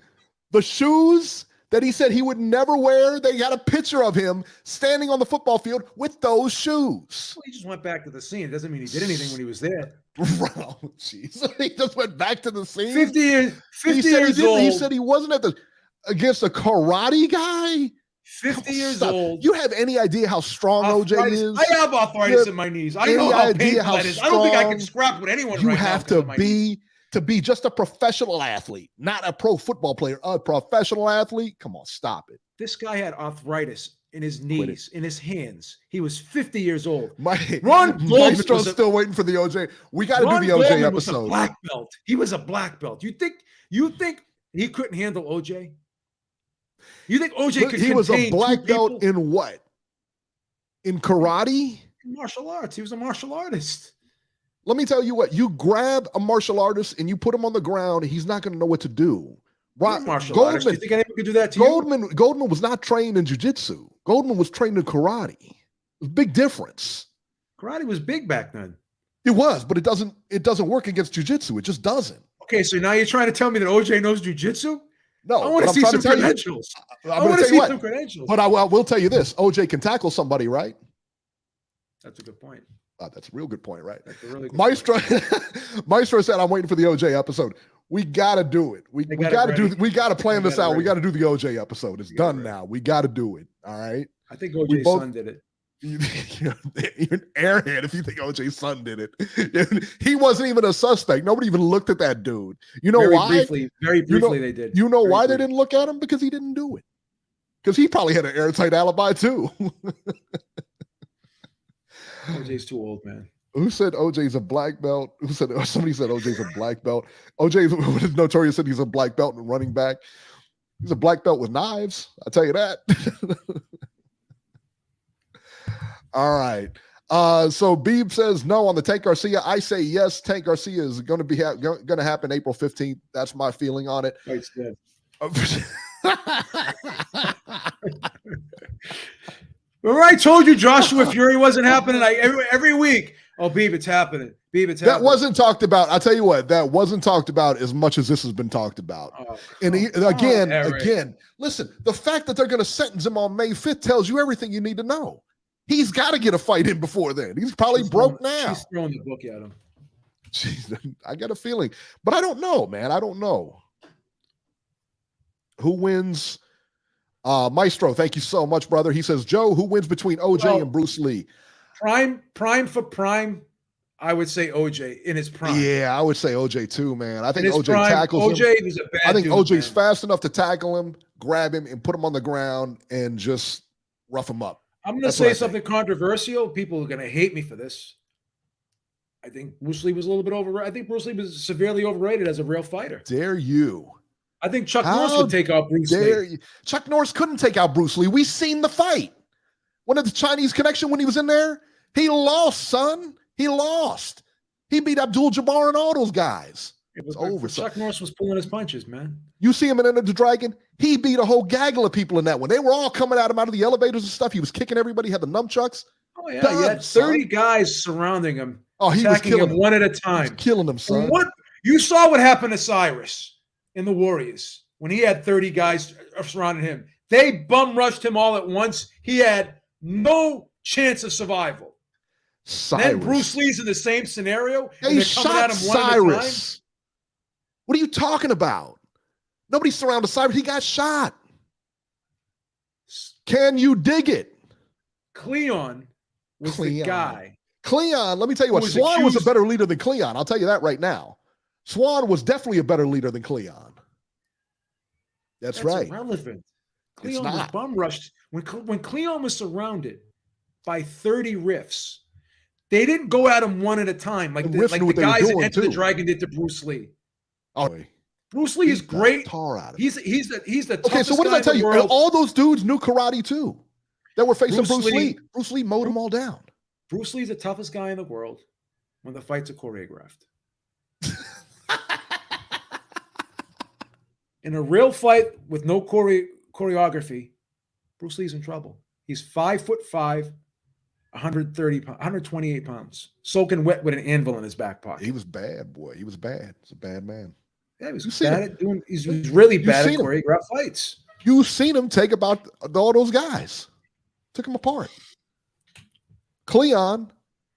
the shoes that he said he would never wear. They got a picture of him standing on the football field with those shoes. Well, he just went back to the scene. It doesn't mean he did anything when he was there. Oh, jeez. He just went back to the scene. 50 years old. He said he wasn't against a karate guy. 50 years old. You have any idea how strong OJ is? I have arthritis in my knees. I know how painful that is. I don't think I can scrap with anyone. You have to be just a professional athlete, not a pro football player, a professional athlete. Come on, stop it. This guy had arthritis in his knees, in his hands. He was 50 years old. Ron Maestro's still waiting for the OJ. We got to do the OJ episode. Was a black belt. He was a black belt. You think he couldn't handle OJ? You think OJ could? He was a black belt in what? In karate? In martial arts. He was a martial artist. Let me tell you what, you grab a martial artist and you put him on the ground, he's not going to know what to do. Martial artist. Do you think anyone could do that to you? Goldman was not trained in jiu-jitsu. Goldman was trained in karate. It was a big difference. Karate was big back then. It was, but it doesn't work against jiu-jitsu. It just doesn't. Okay, so now you're trying to tell me that OJ knows jiu-jitsu? No, I want to see some credentials. I want to see some credentials. But I will tell you this: OJ can tackle somebody, right? That's a good point. That's a real good point, right? That's a really good Maestro, Maestro said, "I'm waiting for the OJ episode. We got to do it. We got to plan this out. We got to do the OJ episode. It's done now. We got to do it. All right." I think OJ's son did it. You're an airhead if you think OJ's son did it. He wasn't even a suspect. Nobody even looked at that dude. You know why? Very briefly, they did. You know why they didn't look at him? Because he didn't do it. Because he probably had an airtight alibi too. OJ's too old, man. Who said OJ's a black belt? Somebody said OJ's a black belt. OJ notorious said he's a black belt and running back. He's a black belt with knives. I'll tell you that. All right. So Beeb says no on the Tank Garcia. I say yes. Tank Garcia is going to happen April 15th. That's my feeling on it. Fight's dead. Remember I told you Joshua Fury wasn't happening every week. Oh, Beeb, it's happening. Beeb, it's happening. That wasn't talked about. I'll tell you what, that wasn't talked about as much as this has been talked about. Again, listen, the fact that they're going to sentence him on May 5th tells you everything you need to know. He's got to get a fight in before then. He's probably broke now. She's throwing the book at him. Jeez, I got a feeling. But I don't know, man. I don't know. Who wins? Maestro, thank you so much, brother. He says, Joe, who wins between OJ and Bruce Lee? Prime for prime, I would say OJ in his prime. Yeah, I would say OJ too, man. I think OJ tackles him. OJ is a bad I think dude, OJ's man. fast enough to tackle him, grab him, and put him on the ground and just rough him up. I'm going to say something controversial. People are going to hate me for this. I think Bruce Lee was a little bit overrated. I think Bruce Lee was severely overrated as a real fighter. Dare you? I think Chuck Norris would take out Bruce Lee. Chuck Norris couldn't take out Bruce Lee. We seen the fight. When at the Chinese Connection, when he was in there, he lost, son. He lost. He beat Abdul-Jabbar and all those guys. It's over. Chuck Norris was pulling his punches, man. You see him in Enter the Dragon? He beat a whole gaggle of people in that one. They were all coming at him out of the elevators and stuff. He was kicking everybody, had the nunchucks. Oh, yeah. He had 30 guys surrounding him. Oh, he was killing him one at a time. Killing them, son. You saw what happened to Cyrus in the Warriors when he had 30 guys surrounding him. They bum rushed him all at once. He had no chance of survival. Cyrus. And then Bruce Lee's in the same scenario. They And they're coming shot at him one at a time. Cyrus. What are you talking about? Nobody surrounded Cyrus. He got shot. Can you dig it? Cleon was the guy. Cleon, let me tell you what, Swan was a better leader than Cleon. I'll tell you that right now. Swan was definitely a better leader than Cleon. That's right. Irrelevant. Cleon was bum rushed. When Cleon was surrounded by 30 riffs, they didn't go at him one at a time like the guys in Enter the Dragon did to Bruce Lee. Oh, Bruce Lee is great. He's the okay. So what did I tell you? All those dudes knew karate too. That were facing Bruce Lee. Bruce Lee mowed them all down. Bruce Lee's the toughest guy in the world when the fights are choreographed. In a real fight with no choreography, Bruce Lee's in trouble. He's 5'5", 128 pounds, soaking wet with an anvil in his back pocket. He was bad, boy. He was bad. He's a bad man. Yeah, he was bad at doing. He's really bad at choreographed fights. You've seen him take about all those guys. Took him apart. Cleon,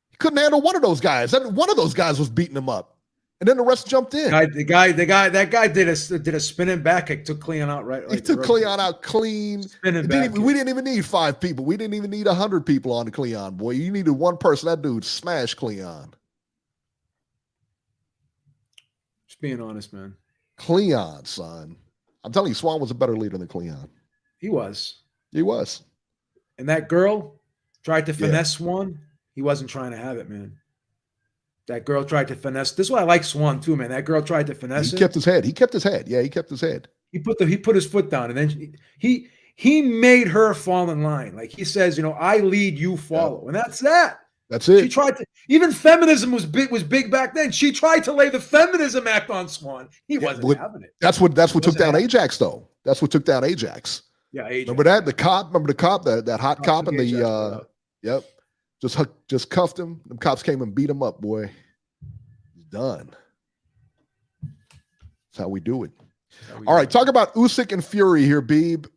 he couldn't handle one of those guys. One of those guys was beating him up, and then the rest jumped in. That guy did a spinning back kick, took Cleon out right. He took Cleon out clean. We didn't even need 5 people. We didn't even need 100 people on the Cleon, boy. You needed one person. That dude smashed Cleon. Just being honest, man. Cleon, son. I'm telling you, Swan was a better leader than Cleon. He was. He was. And that girl tried to finesse Swan. He wasn't trying to have it, man. That girl tried to finesse. This is why I like Swan too, man. That girl tried to finesse him. Kept his head. He kept his head. Yeah, he kept his head. He put his foot down, and then he made her fall in line. Like he says, I lead, you follow, and that's that. That's it. She tried to. Even feminism was big back then. She tried to lay the feminism act on Swan. He wasn't having it. That's what took down Ajax, though. That's what took down Ajax. Yeah, Ajax. Remember that? The cop. Remember the cop? That hot cop and the yep. Just cuffed him. Them cops came and beat him up, boy. He's done. That's how we do it. All right, talk about Usyk and Fury here, Beeb.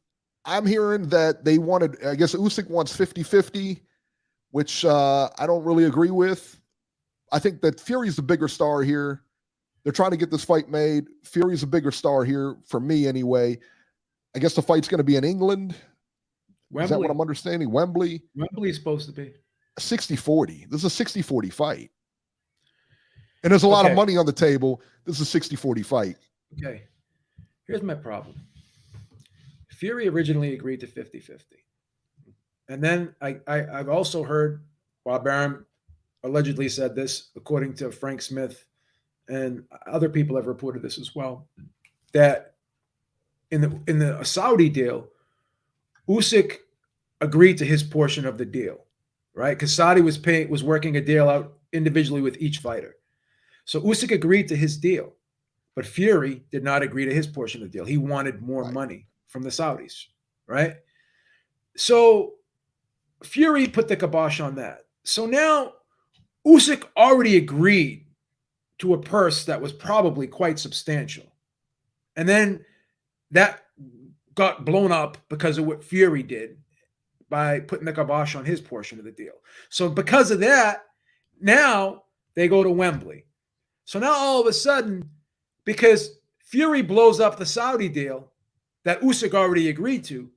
I'm hearing that they wanted. I guess Usyk wants 50-50. Which I don't really agree with. I think that Fury's the bigger star here. They're trying to get this fight made. Fury's a bigger star here, for me anyway. I guess the fight's going to be in England. Wembley. Is that what I'm understanding? Wembley? Wembley's supposed to be. 60-40. This is a 60-40 fight. And there's a lot of money on the table. This is a 60-40 fight. Okay. Here's my problem. Fury originally agreed to 50-50. And then I've also heard, Bob Baron allegedly said this, according to Frank Smith, and other people have reported this as well, that in the Saudi deal, Usyk agreed to his portion of the deal, right? Because Saudi was working a deal out individually with each fighter. So Usyk agreed to his deal, but Fury did not agree to his portion of the deal. He wanted more money from the Saudis, right? So Fury put the kibosh on that. So now Usyk already agreed to a purse that was probably quite substantial. And then that got blown up because of what Fury did by putting the kibosh on his portion of the deal. So because of that, now they go to Wembley. So now all of a sudden, because Fury blows up the Saudi deal that Usyk already agreed to,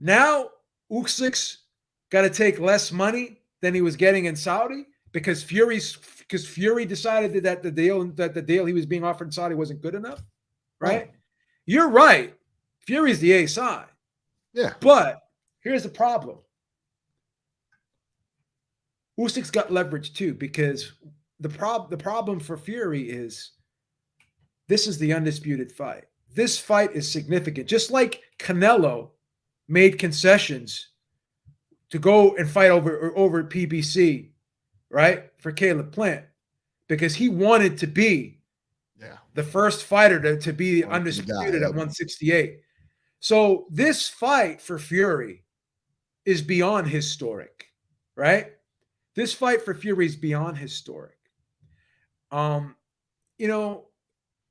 now Usyk's got to take less money than he was getting in Saudi because Fury decided that the deal he was being offered in Saudi wasn't good enough, right? Oh. You're right. Fury's the A side. Yeah. But here's the problem. Usyk's got leverage too, because the problem for Fury is this is the undisputed fight. This fight is significant. Just like Canelo made concessions to go and fight over PBC, right? For Caleb Plant, because he wanted to be the first fighter to be undisputed at 168. So this fight for Fury is beyond historic, right? This fight for Fury is beyond historic.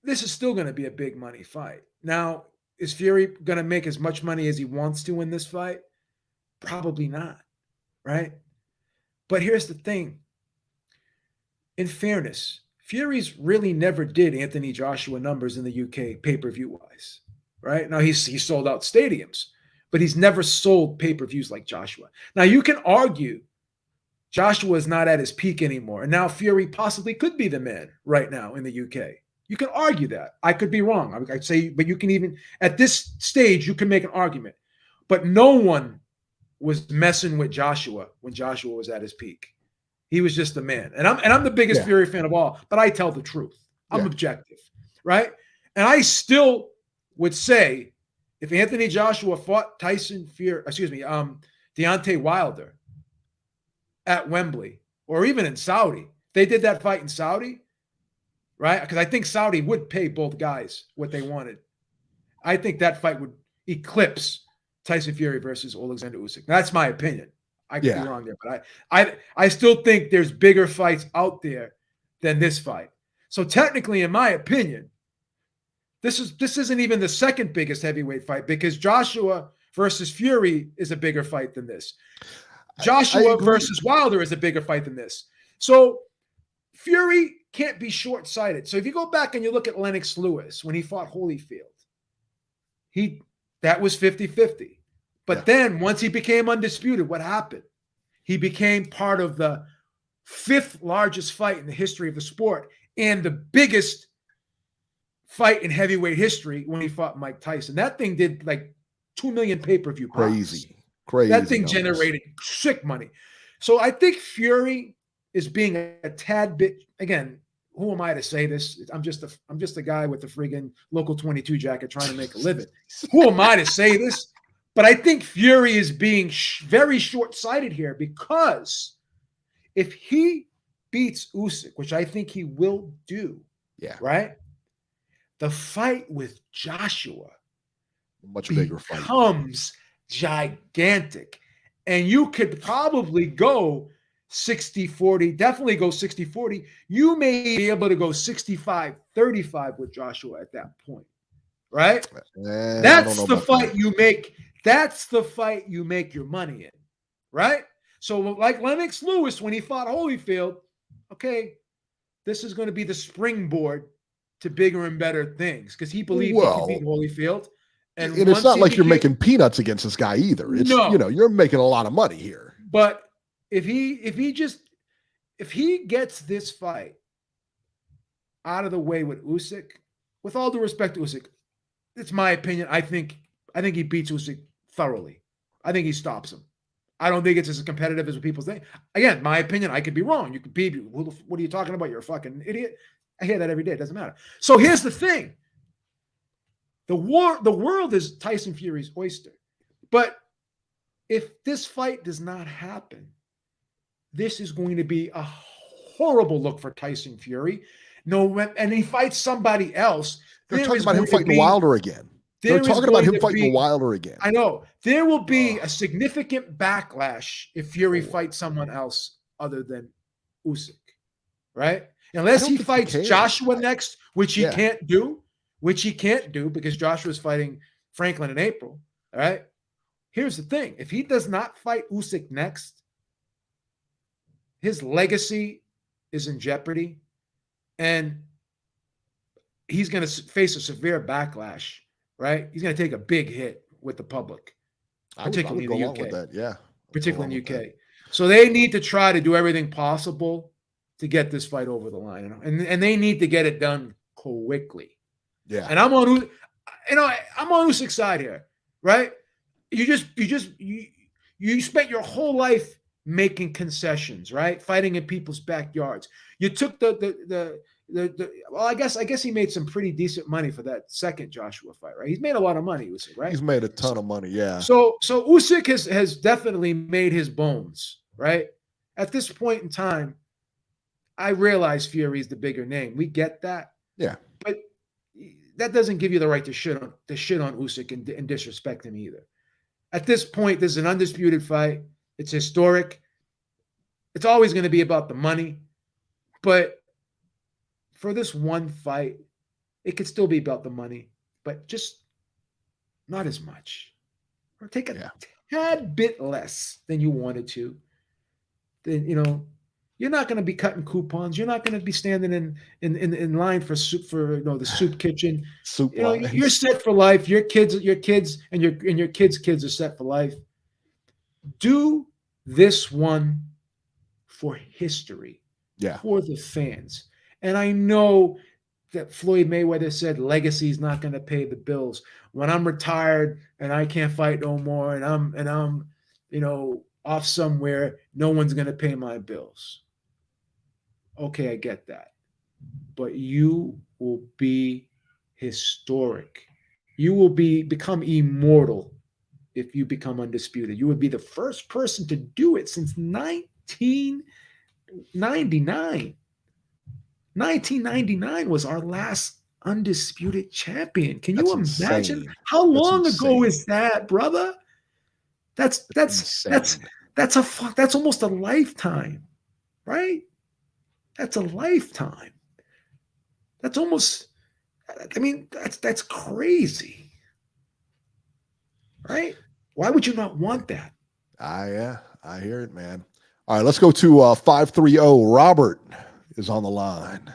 This is still going to be a big money fight. Now, is Fury going to make as much money as he wants to in this fight? Probably not, right? But here's the thing. In fairness, Fury's really never did Anthony Joshua numbers in the UK pay-per-view wise, right? Now he sold out stadiums, but he's never sold pay-per-views like Joshua. Now you can argue Joshua is not at his peak anymore, and now Fury possibly could be the man right now in the UK. You can argue that. I could be wrong. I'd say, but you can even at this stage you can make an argument. But no one was messing with Joshua when Joshua was at his peak. He was just the man. And I'm the biggest Fury fan of all, but I tell the truth. I'm objective, right? And I still would say if Anthony Joshua fought Deontay Wilder at Wembley or even in Saudi, they did that fight in Saudi, right? Because I think Saudi would pay both guys what they wanted. I think that fight would eclipse Tyson Fury versus Alexander Usyk. That's my opinion. I could be wrong there, but I still think there's bigger fights out there than this fight. So technically, in my opinion, this isn't even the second biggest heavyweight fight because Joshua versus Fury is a bigger fight than this. Joshua versus Wilder is a bigger fight than this. So Fury can't be short-sighted. So if you go back and you look at Lennox Lewis when he fought Holyfield, that was 50-50. But then once he became undisputed, what happened? He became part of the 5th largest fight in the history of the sport and the biggest fight in heavyweight history when he fought Mike Tyson. That thing did like 2 million pay-per-view pops. Crazy. That thing generated sick money. So I think Fury is being a tad bit, again, who am I to say this? I'm just a guy with a friggin' local 22 jacket trying to make a living. Who am I to say this? But I think Fury is being very short-sighted here because if he beats Usyk, which I think he will do, right? The fight with Joshua much bigger fight becomes gigantic. And you could probably go 60-40, definitely go 60-40. You may be able to go 65-35 with Joshua at that point, right? That's the fight you make. That's the fight you make your money in, right? So like Lennox Lewis, when he fought Holyfield, okay, this is going to be the springboard to bigger and better things because he believed he could beat Holyfield. And it's not like you're making peanuts against this guy either. It's you're making a lot of money here. But if he gets this fight out of the way with Usyk, with all due respect to Usyk, it's my opinion. I think he beats Usyk thoroughly. I think he stops him. I don't think it's as competitive as what people think. Again, my opinion, I could be wrong. You could be, what are you talking about? You're a fucking idiot. I hear that every day. It doesn't matter. So here's the thing. The world is Tyson Fury's oyster. But if this fight does not happen, this is going to be a horrible look for Tyson Fury. And he fights somebody else. They're talking about him fighting Wilder again. They're talking about him fighting Wilder again. I know. There will be a significant backlash if Fury fights someone else other than Usyk, right? Unless he fights Joshua next, which he can't do, because Joshua's fighting Franklin in April, all right? Here's the thing. If he does not fight Usyk next, his legacy is in jeopardy, and he's going to face a severe backlash. Right, he's going to take a big hit with the public, particularly in the UK. Particularly in the UK. So they need to try to do everything possible to get this fight over the line, and they need to get it done quickly. Yeah, and I'm on Usyk's side here, right? You spent your whole life making concessions, right? Fighting in people's backyards. You took well, I guess he made some pretty decent money for that second Joshua fight, right? He's made a lot of money, Usyk, right? He's made a ton of money, yeah. So Usyk has definitely made his bones, right? At this point in time, I realize Fury is the bigger name. We get that. Yeah. But that doesn't give you the right to shit on Usyk and disrespect him either. At this point, this is an undisputed fight. It's historic. It's always going to be about the money. But for this one fight, it could still be about the money, but just not as much. Or take a tad bit less than you wanted to. then you're not going to be cutting coupons. You're not going to be standing in line for soup for the soup kitchen. Soup You're set for life. Your kids, and your kids are set for life. Do this one for history, for the fans. And I know that Floyd Mayweather said legacy is not going to pay the bills. When I'm retired and I can't fight no more, and I'm off somewhere, no one's going to pay my bills. Okay, I get that. But you will be historic. You will become immortal if you become undisputed. You would be the first person to do it since 1999. 1999 was our last undisputed champion. Can you imagine how long ago is that, brother? That's almost a lifetime, right? That's a lifetime. That's almost, that's crazy, right? Why would you not want that? Yeah, I hear it, man. All right, let's go to 530. Robert is on the line.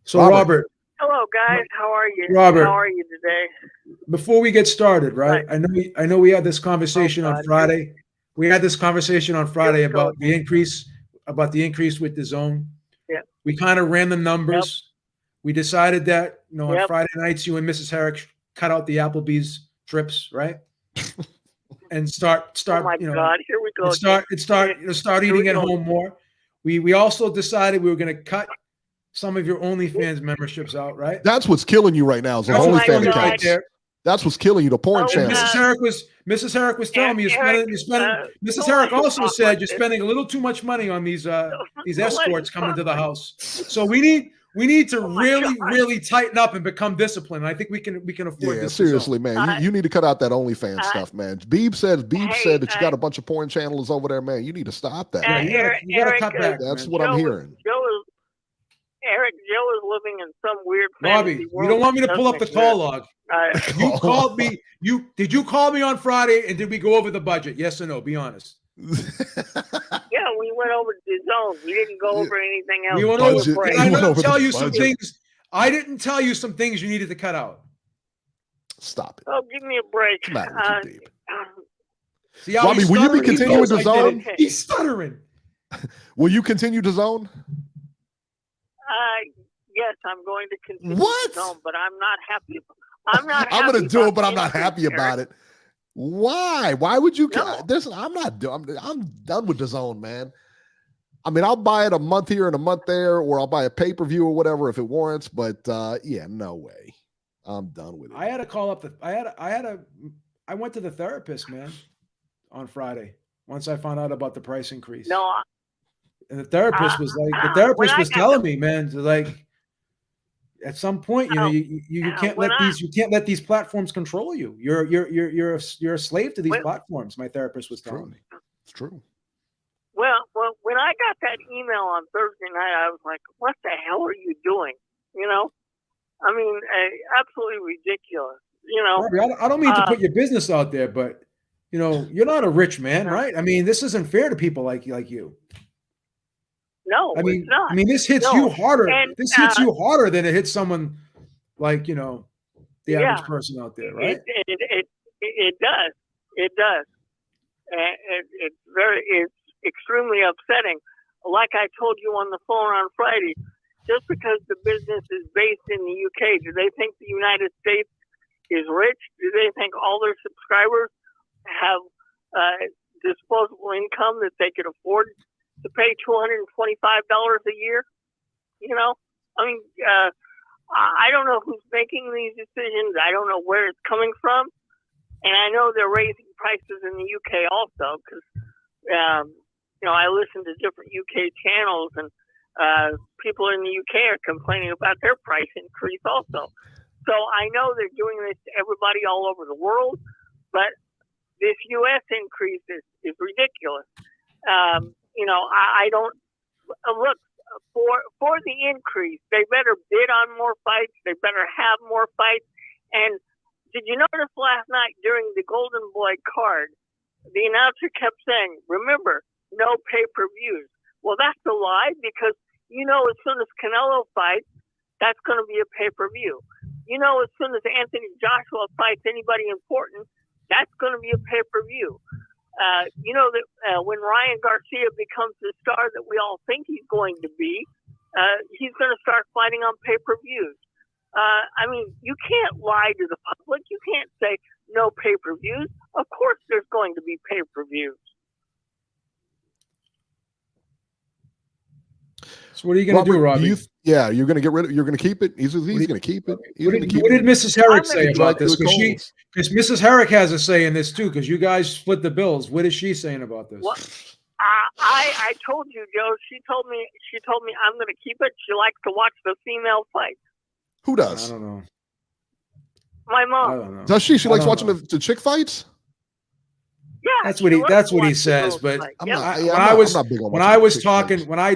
So Robert. Hello, guys. How are you? Robert. How are you today? Before we get started, right? I know we had this conversation on Friday. We had this conversation on Friday about the increase with DAZN. Yeah. We kind of ran the numbers. Yep. We decided that, on Friday nights, you and Mrs. Herrick cut out the Applebee's trips, right? And start. Oh my God! Here we go. Start eating at home more. We also decided we were going to cut some of your OnlyFans memberships out, right? That's what's killing you right now. Is the OnlyFans accounts. That's what's killing you. The porn channel. Mrs. Herrick was telling me you're spending. Mrs. Herrick also said you're spending a little too much money on these escorts coming to the house. So we need to really tighten up and become disciplined. I think we can afford this. Seriously, man. You need to cut out that OnlyFans stuff, man. Beeb said that you got a bunch of porn channels over there, man. You need to stop that. You gotta cut back. That's what I'm hearing. Joe is living in some weird fantasy world. You don't want me to pull up the call log. You called me. Did you call me on Friday, and did we go over the budget? Yes or no? Be honest. Yeah, we went over DAZN. We didn't go over anything else. We went over. I didn't tell you some things. I didn't tell you some things you needed to cut out. Stop it. Oh, give me a break. See, Robbie, will you be continuing DAZN? He's stuttering. Will you continue DAZN? Yes, I'm going to continue DAZN, but I'm not happy. I'm going to do it, but I'm not happy about it. Why? Why would you? I'm not doing. I'm done with DAZN, man. I mean, I'll buy it a month here and a month there, or I'll buy a pay-per-view or whatever if it warrants. But no way. I'm done with it. I had to call up I went to the therapist, man, on Friday once I found out about the price increase. No. And the therapist was like, telling me, man, like, at some point, you can't let these platforms control you. You're a slave to these platforms. My therapist was telling me. It's true. Well, when I got that email on Thursday night, I was like, "What the hell are you doing?" I mean, absolutely ridiculous. I don't mean to put your business out there, but you're not a rich man, right? I mean, this isn't fair to people like you. No, it's not. I mean, this hits you harder. This hits you harder than it hits someone like the average person out there, right? It does. It does. And it's extremely upsetting. Like I told you on the phone on Friday, just because the business is based in the UK, do they think the United States is rich? Do they think all their subscribers have disposable income that they could afford to pay $225 a year? I mean, I don't know who's making these decisions. I don't know where it's coming from. And I know they're raising prices in the UK also because, I listen to different UK channels and people in the UK are complaining about their price increase also. So I know they're doing this to everybody all over the world, but this US increase is ridiculous. I don't look for the increase. They better bid on more fights. They better have more fights. And did you notice last night during the Golden Boy card, the announcer kept saying, "Remember, no pay-per-views. Well, that's a lie because, as soon as Canelo fights, that's going to be a pay-per-view. As soon as Anthony Joshua fights anybody important, that's going to be a pay-per-view. That when Ryan Garcia becomes the star that we all think he's going to be, he's going to start fighting on pay-per-views. You can't lie to the public. You can't say no pay-per-views. Of course there's going to be pay-per-views. So what are you going to do, Robbie? You're going to get rid of it. You're going to keep it. He's going to keep it. What did Mrs. Herrick say about this? Because Mrs. Herrick has a say in this too, because you guys split the bills. What is she saying about this? Well, I told you, Joe. She told me I'm going to keep it. She likes to watch the female fight. Who does? I don't know. My mom. I don't know. Does she? She likes watching the chick fights? Yeah, that's what he says. But when I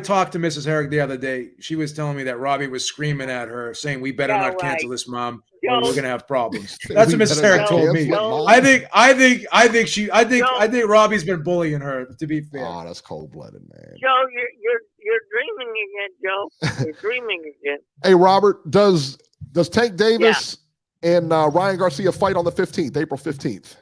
talked to Mrs. Herrick the other day, she was telling me that Robbie was screaming at her, saying, "We better not cancel this, Mom, or we're gonna have problems." That's what Mrs. Herrick told me. I think Robbie's been bullying her. To be fair, that's cold-blooded, man. Joe, you're dreaming again, Joe. You're dreaming again. Hey, Robert, does Tank Davis and Ryan Garcia fight on the 15th, April 15th?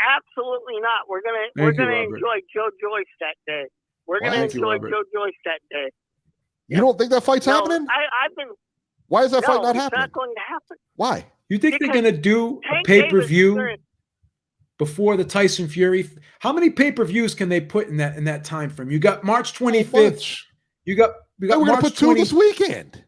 Absolutely not. We're gonna enjoy Joe Joyce that day. We're gonna enjoy Joe Joyce that day. You don't think that fight's happening? Why is that fight not happening? It's not going to happen. Why? You think they're gonna do a pay-per-view before the Tyson Fury? How many pay-per-views can they put in that time frame? You got March 25th. You got we're gonna put 2 this weekend.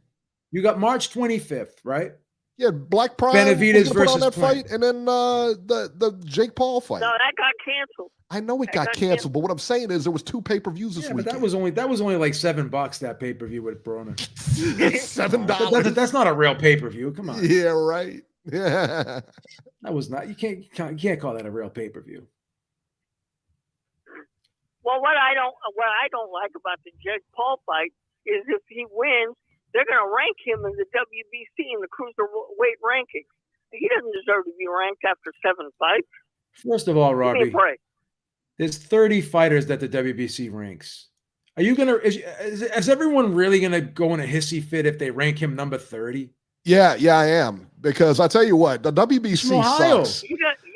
You got March 25th, right? Yeah, Black Pride. Benavidez versus on that fight, and then the Jake Paul fight. No, that got canceled. I know it got canceled, but what I'm saying is there was 2 pay-per-views this weekend. But that was only like $7 that pay-per-view with Broner. $7. That's not a real pay-per-view. Come on. Yeah, right. Yeah. That was not. You can't call that a real pay-per-view. Well, what I don't like about the Jake Paul fight is if he wins, they're going to rank him in the WBC in the cruiserweight rankings. He doesn't deserve to be ranked after 7 fights. First of all, Robbie, give me a break. There's 30 fighters that the WBC ranks. Are you gonna? Is everyone really gonna go in a hissy fit if they rank him number 30? Yeah, I am, because I tell you what, the WBC sucks.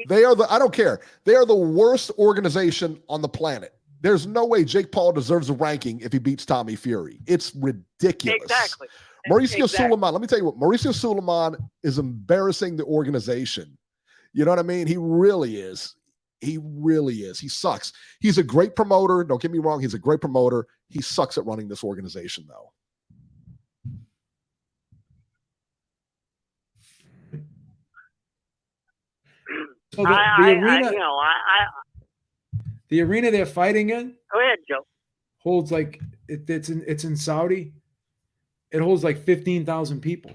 They are I don't care. They are the worst organization on the planet. There's no way Jake Paul deserves a ranking if he beats Tommy Fury. It's ridiculous. Exactly. Mauricio Suleiman, let me tell you what, Mauricio Suleiman is embarrassing the organization. You know what I mean? He really is. He really is. He sucks. He's a great promoter. Don't get me wrong. He's a great promoter. He sucks at running this organization, though. So the arena they're fighting in. Go ahead, Joe. Holds like it's in Saudi. It holds like 15,000 people.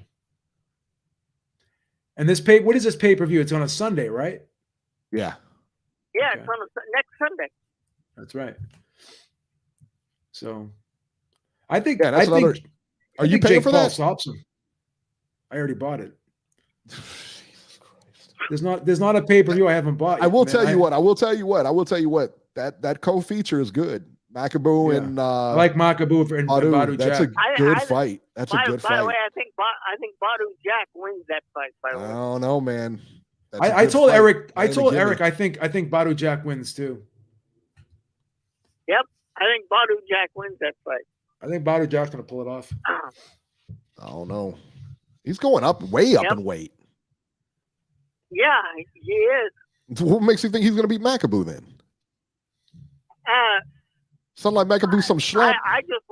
And what is this pay-per-view? It's on a Sunday, right? Yeah. Yeah, okay. It's on next Sunday. That's right. So, I think. Yeah, that's another. Are you paying for that? Stops him. I already bought it. There's not a pay-per-view I haven't bought yet, I will tell you what. That co-feature is good. Macaboo and I like Macaboo and Badu Jack. That's a good fight. That's a good fight. By the way, I think Badu Jack wins that fight. By the way, I don't know, man. I told Eric. I think Badu Jack wins too. Yep, I think Badu Jack wins that fight. I think Badu Jack's gonna pull it off. I don't know. He's going way up in weight. Yeah, he is. What makes you think he's going to beat Macaboo then? Something like Macaboo, some schlep. I just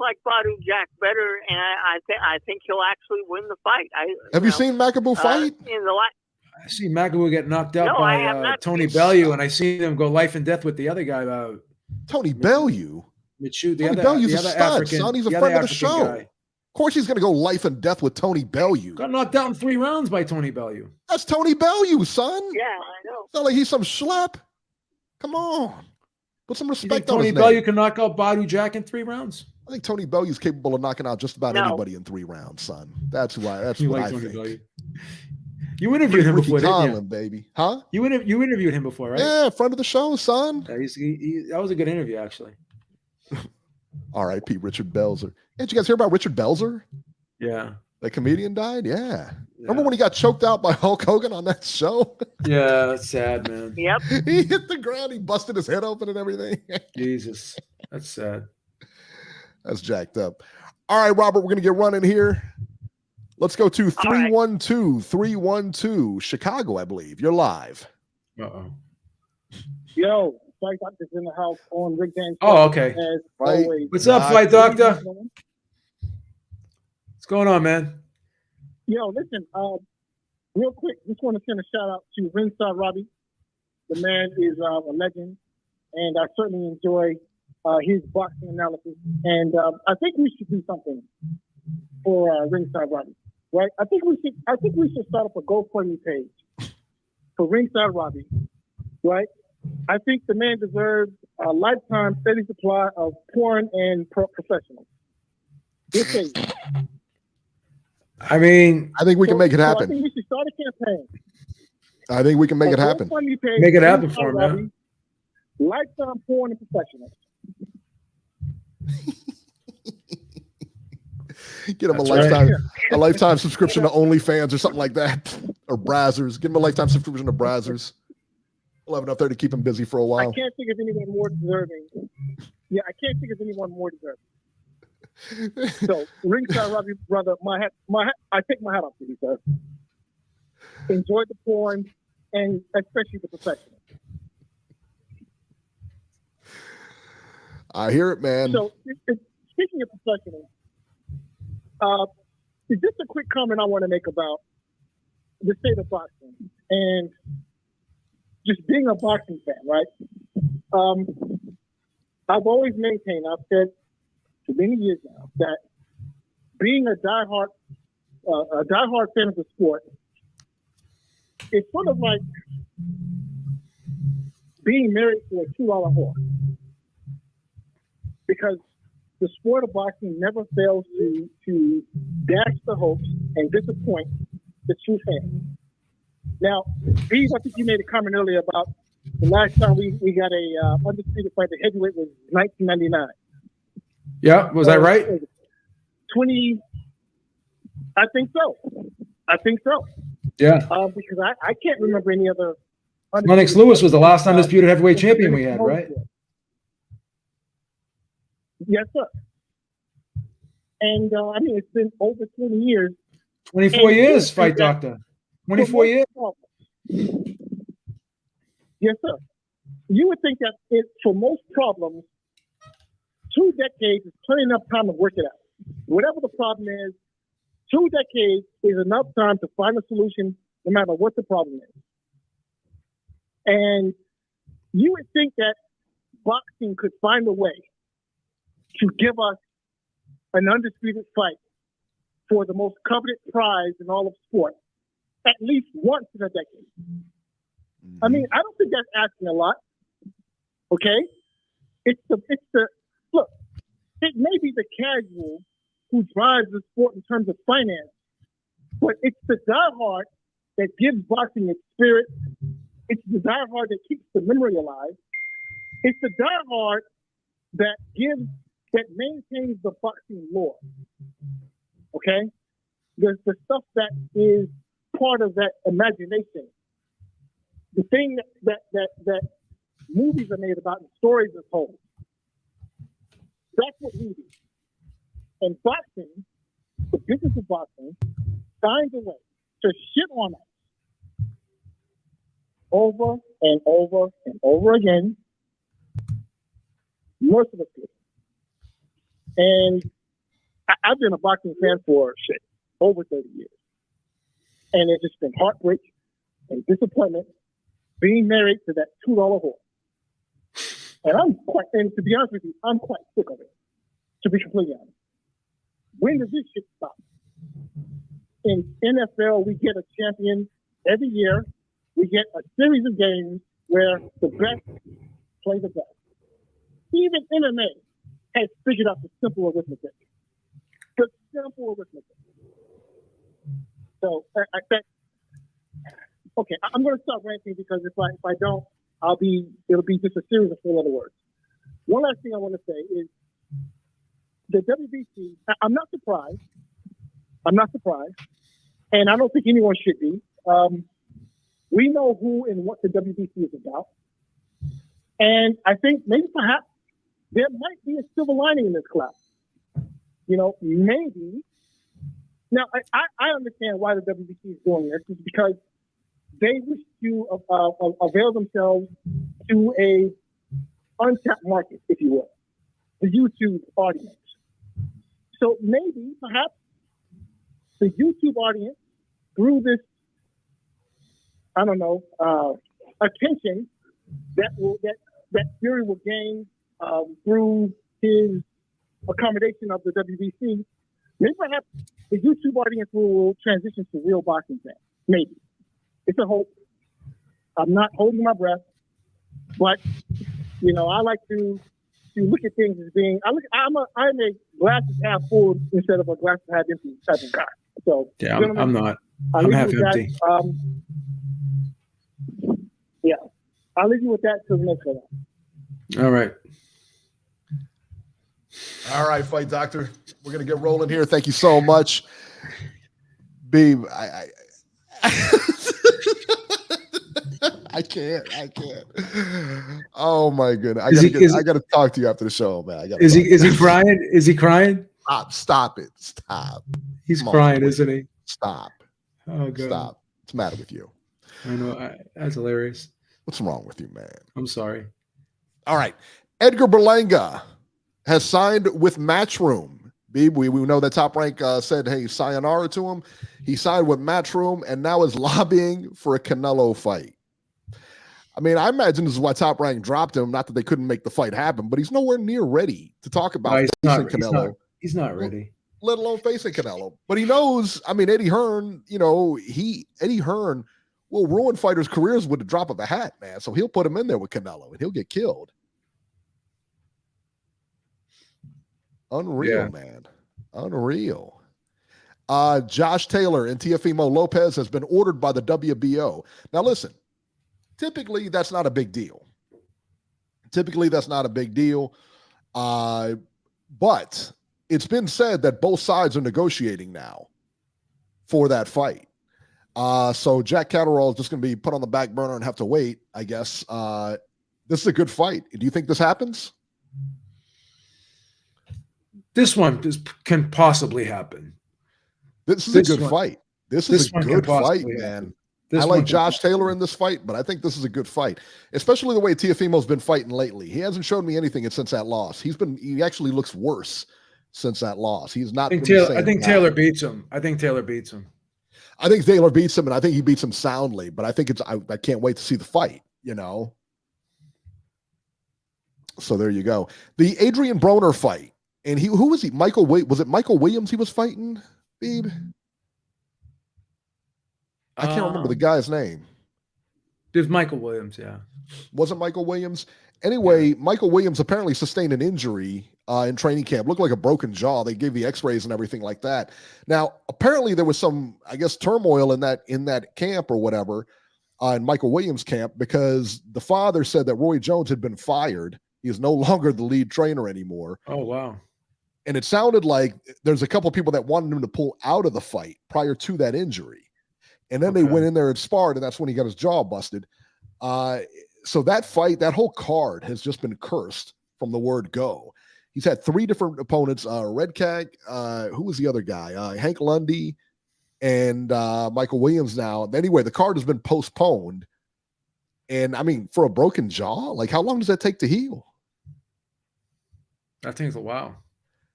like Badu Jack better, and I think he'll actually win the fight. Have you seen Macaboo fight? I see Macaboo get knocked out by Tony Bellew, and I see him go life and death with the other guy. Tony Bellew? Tony Bellew's a stud, son. He's a friend of the show. Guy. Of course he's going to go life and death with Tony Bellew. Got knocked out in 3 rounds by Tony Bellew. That's Tony Bellew, son. Yeah, I know. It's not like he's some schlep. Come on. Put some respect on his name. Tony Bellew can knock out Badu Jack in 3 rounds? I think Tony Bellew is capable of knocking out just about anybody in 3 rounds, son. That's why. That's what I think. You interviewed him Ricky before, didn't Conlon, you? baby. Huh? You interviewed him before, right? Yeah, friend of the show, son. Yeah, that was a good interview, actually. R.I.P. Richard Belzer. Did you guys hear about Richard Belzer? Yeah. The comedian died? Yeah. Remember when he got choked out by Hulk Hogan on that show? Yeah, that's sad, man. Yep. He hit the ground. He busted his head open and everything. Jesus. That's sad. That's jacked up. All right, Robert, we're going to get running here. Let's go to 312 Chicago, I believe. You're live. Uh-oh. Yo, Flight Doctor's in the house on Rick James. Oh, okay. As Right. always. What's up, Flight Doctor? What's going on, man? Yo, listen, real quick, just want to send a shout out to Ringside Robbie. The man is a legend, and I certainly enjoy his boxing analysis. And I think we should do something for Ringside Robbie, right? I think we should start up a GoFundMe page for Ringside Robbie, right? I think the man deserves a lifetime steady supply of porn and professionals. This age. I mean, I think we can make it I happen. think we should start a campaign. I think we can make it happen. GoFundMe page, make it happen Ringside for him, Robbie, man. Lifetime porn and professionals. Get him That's a lifetime subscription to OnlyFans or something like that, or Brazzers. Give him a lifetime subscription to Brazzers. We'll have enough there to keep him busy for a I while. can't think of anyone more deserving. Yeah, I can't think of anyone more deserving. So, Ringside Robbie, brother, I take my hat off to you, sir. Enjoy the porn, and especially the professional. I hear it, man. So, speaking of professional, just a quick comment I want to make about the state of boxing and just being a boxing fan, right? I've always maintained, I've said for many years now, that being a diehard fan of the sport is sort of like being married to a $2 horse, because the sport of boxing never fails to dash the hopes and disappoint the true fans. Now, Steve, I think you made a comment earlier about the last time we got a undisputed fight at heavyweight was 1999. Yeah, was that right? 20. I think so. Yeah. Because I can't remember any other. Lennox Lewis was the last undisputed heavyweight champion we had, right? Yes, sir. And I mean, it's been over 20 years. 24 years, Fight Doctor. 24 years. Yes, sir. You would think that for most problems, 2 decades is plenty enough time to work it out. Whatever the problem is, 2 decades is enough time to find a solution, no matter what the problem is. And you would think that boxing could find a way to give us an undisputed fight for the most coveted prize in all of sport, at least once in a decade. I mean, I don't think that's asking a lot. Okay, it's the look. It may be the casual who drives the sport in terms of finance, but it's the diehard that gives boxing its spirit. It's the diehard that keeps the memory alive. It's the diehard that maintains the boxing lore. Okay, the stuff that is part of that imagination. The thing that movies are made about and stories are told. That's what we do. And boxing, the business of boxing, finds a way to shit on us over and over and over again, mercilessly. And I've been a boxing fan for over 30 years. And it's just been heartbreak and disappointment being married to that $2 horse. And to be honest with you, I'm quite sick of it, to be completely honest. When does this shit stop? In NFL, we get a champion every year. We get a series of games where the best play the best. Even MMA has figured out the simple arithmetic. The simple arithmetic. So I'm going to stop ranting because if I don't, it'll be just a series of 4 letter words. One last thing I want to say is the WBC. I'm not surprised, and I don't think anyone should be. We know who and what the WBC is about, and I think maybe perhaps there might be a silver lining in this collapse. Maybe. Now, I understand why the WBC is doing this. It's because they wish to avail themselves to a untapped market, if you will, the YouTube audience. So maybe, perhaps, the YouTube audience, through this, attention that Fury will gain through his accommodation of the WBC, maybe perhaps the YouTube audience will transition to real boxing fans. Maybe. It's a hope. I'm not holding my breath, but I like to look at things as being. I'm a glasses half full instead of a glasses half empty type of guy. So yeah, I'm not. I'm half empty. Yeah, I'll leave you with that till the next one. All right. All right, Fight Doctor. We're going to get rolling here. Thank you so much. Beeb, I can't. Oh my goodness. I got to talk to you after the show, man. Is he crying? Is he crying? Stop it. Stop. He's crying, isn't he? Stop. Oh, God. Stop. What's the matter with you? I know. That's hilarious. What's wrong with you, man? I'm sorry. All right. Edgar Berlanga has signed with Matchroom. We know that Top Rank said, hey, sayonara to him. He signed with Matchroom and now is lobbying for a Canelo fight. I mean, I imagine this is why Top Rank dropped him. Not that they couldn't make the fight happen, but he's nowhere near ready to talk about facing Canelo. He's not ready. Let alone facing Canelo. But he knows, Eddie Hearn, Eddie Hearn will ruin fighters' careers with the drop of a hat, man. So he'll put him in there with Canelo and he'll get killed. Unreal, man. Unreal. Josh Taylor and Teofimo Lopez has been ordered by the WBO. Now, listen, typically that's not a big deal. But it's been said that both sides are negotiating now for that fight. So Jack Catterall is just going to be put on the back burner and have to wait, I guess. This is a good fight. Do you think this happens? This one can possibly happen. This is a good fight. This is a good fight, man. I like Josh Taylor in this fight, but I think this is a good fight, especially the way Teofimo's been fighting lately. He hasn't shown me anything since that loss. He actually looks worse since that loss. He's not. I think Taylor beats him. I think Taylor beats him, and I think he beats him soundly. But I think I can't wait to see the fight. So there you go. The Adrian Broner fight. And who was he? Was it Michael Williams he was fighting, Beeb? I can't remember the guy's name. There's Michael Williams, yeah. Wasn't Michael Williams? Anyway, Michael Williams apparently sustained an injury in training camp. Looked like a broken jaw. They gave the x-rays and everything like that. Now, apparently there was some, I guess, turmoil in that camp or whatever, in Michael Williams' camp, because the father said that Roy Jones had been fired. He is no longer the lead trainer anymore. Oh, wow. And it sounded like there's a couple of people that wanted him to pull out of the fight prior to that injury. And then they went in there and sparred, and that's when he got his jaw busted. So that fight, that whole card has just been cursed from the word go. He's had 3 different opponents, Red Cat, who was the other guy? Hank Lundy and Michael Williams now. Anyway, the card has been postponed. And, for a broken jaw, like how long does that take to heal? That takes a while.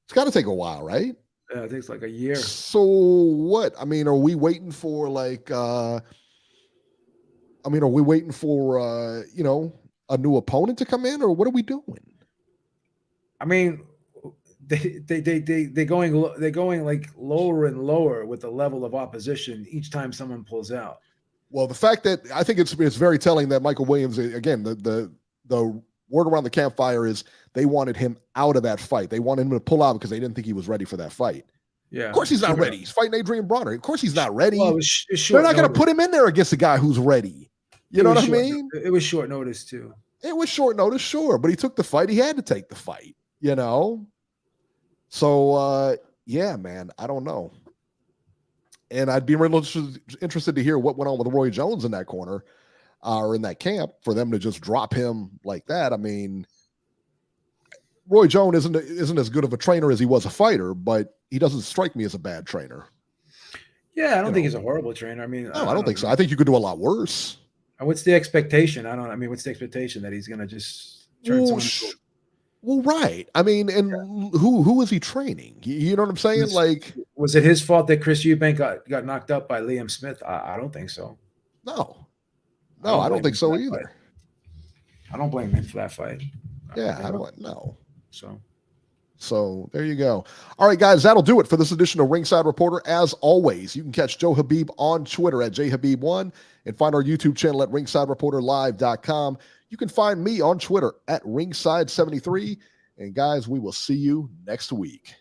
It's got to take a while, right? Yeah, it takes like a year. So what? Are we waiting for are we waiting for a new opponent to come in, or what are we doing? They're going like lower and lower with the level of opposition each time someone pulls out. Well, the fact that I think it's very telling that Michael Williams, again, the word around the campfire is they wanted him out of that fight. They wanted him to pull out because they didn't think he was ready for that fight. Yeah, of course he's not ready. He's fighting Adrian Broner. Of course he's not ready. Well, they're not going to put him in there against a guy who's ready. You know what I mean? It was short notice too. It was short notice, sure, but he took the fight. He had to take the fight, you know? So, yeah, man, I don't know. And I'd be really interested to hear what went on with Roy Jones in that corner or in that camp for them to just drop him like that. I mean, Roy Jones isn't as good of a trainer as he was a fighter, but he doesn't strike me as a bad trainer. Yeah, I don't think he's a horrible trainer. I mean, no, I don't think so. I think you could do a lot worse. What's the expectation? What's the expectation that he's going to just turn someone into? Well, right. I mean, and who is he training? You know what I'm saying? Was it his fault that Chris Eubank got knocked up by Liam Smith? I don't think so. No, I don't think so either. Fight. I don't blame him for that fight. I don't know. So there you go. All right, guys, that'll do it for this edition of Ringside Reporter. As always, you can catch Joe Habib on Twitter at jhabib1 and find our YouTube channel at ringsidereporterlive.com. You can find me on Twitter at ringside73. And guys, we will see you next week.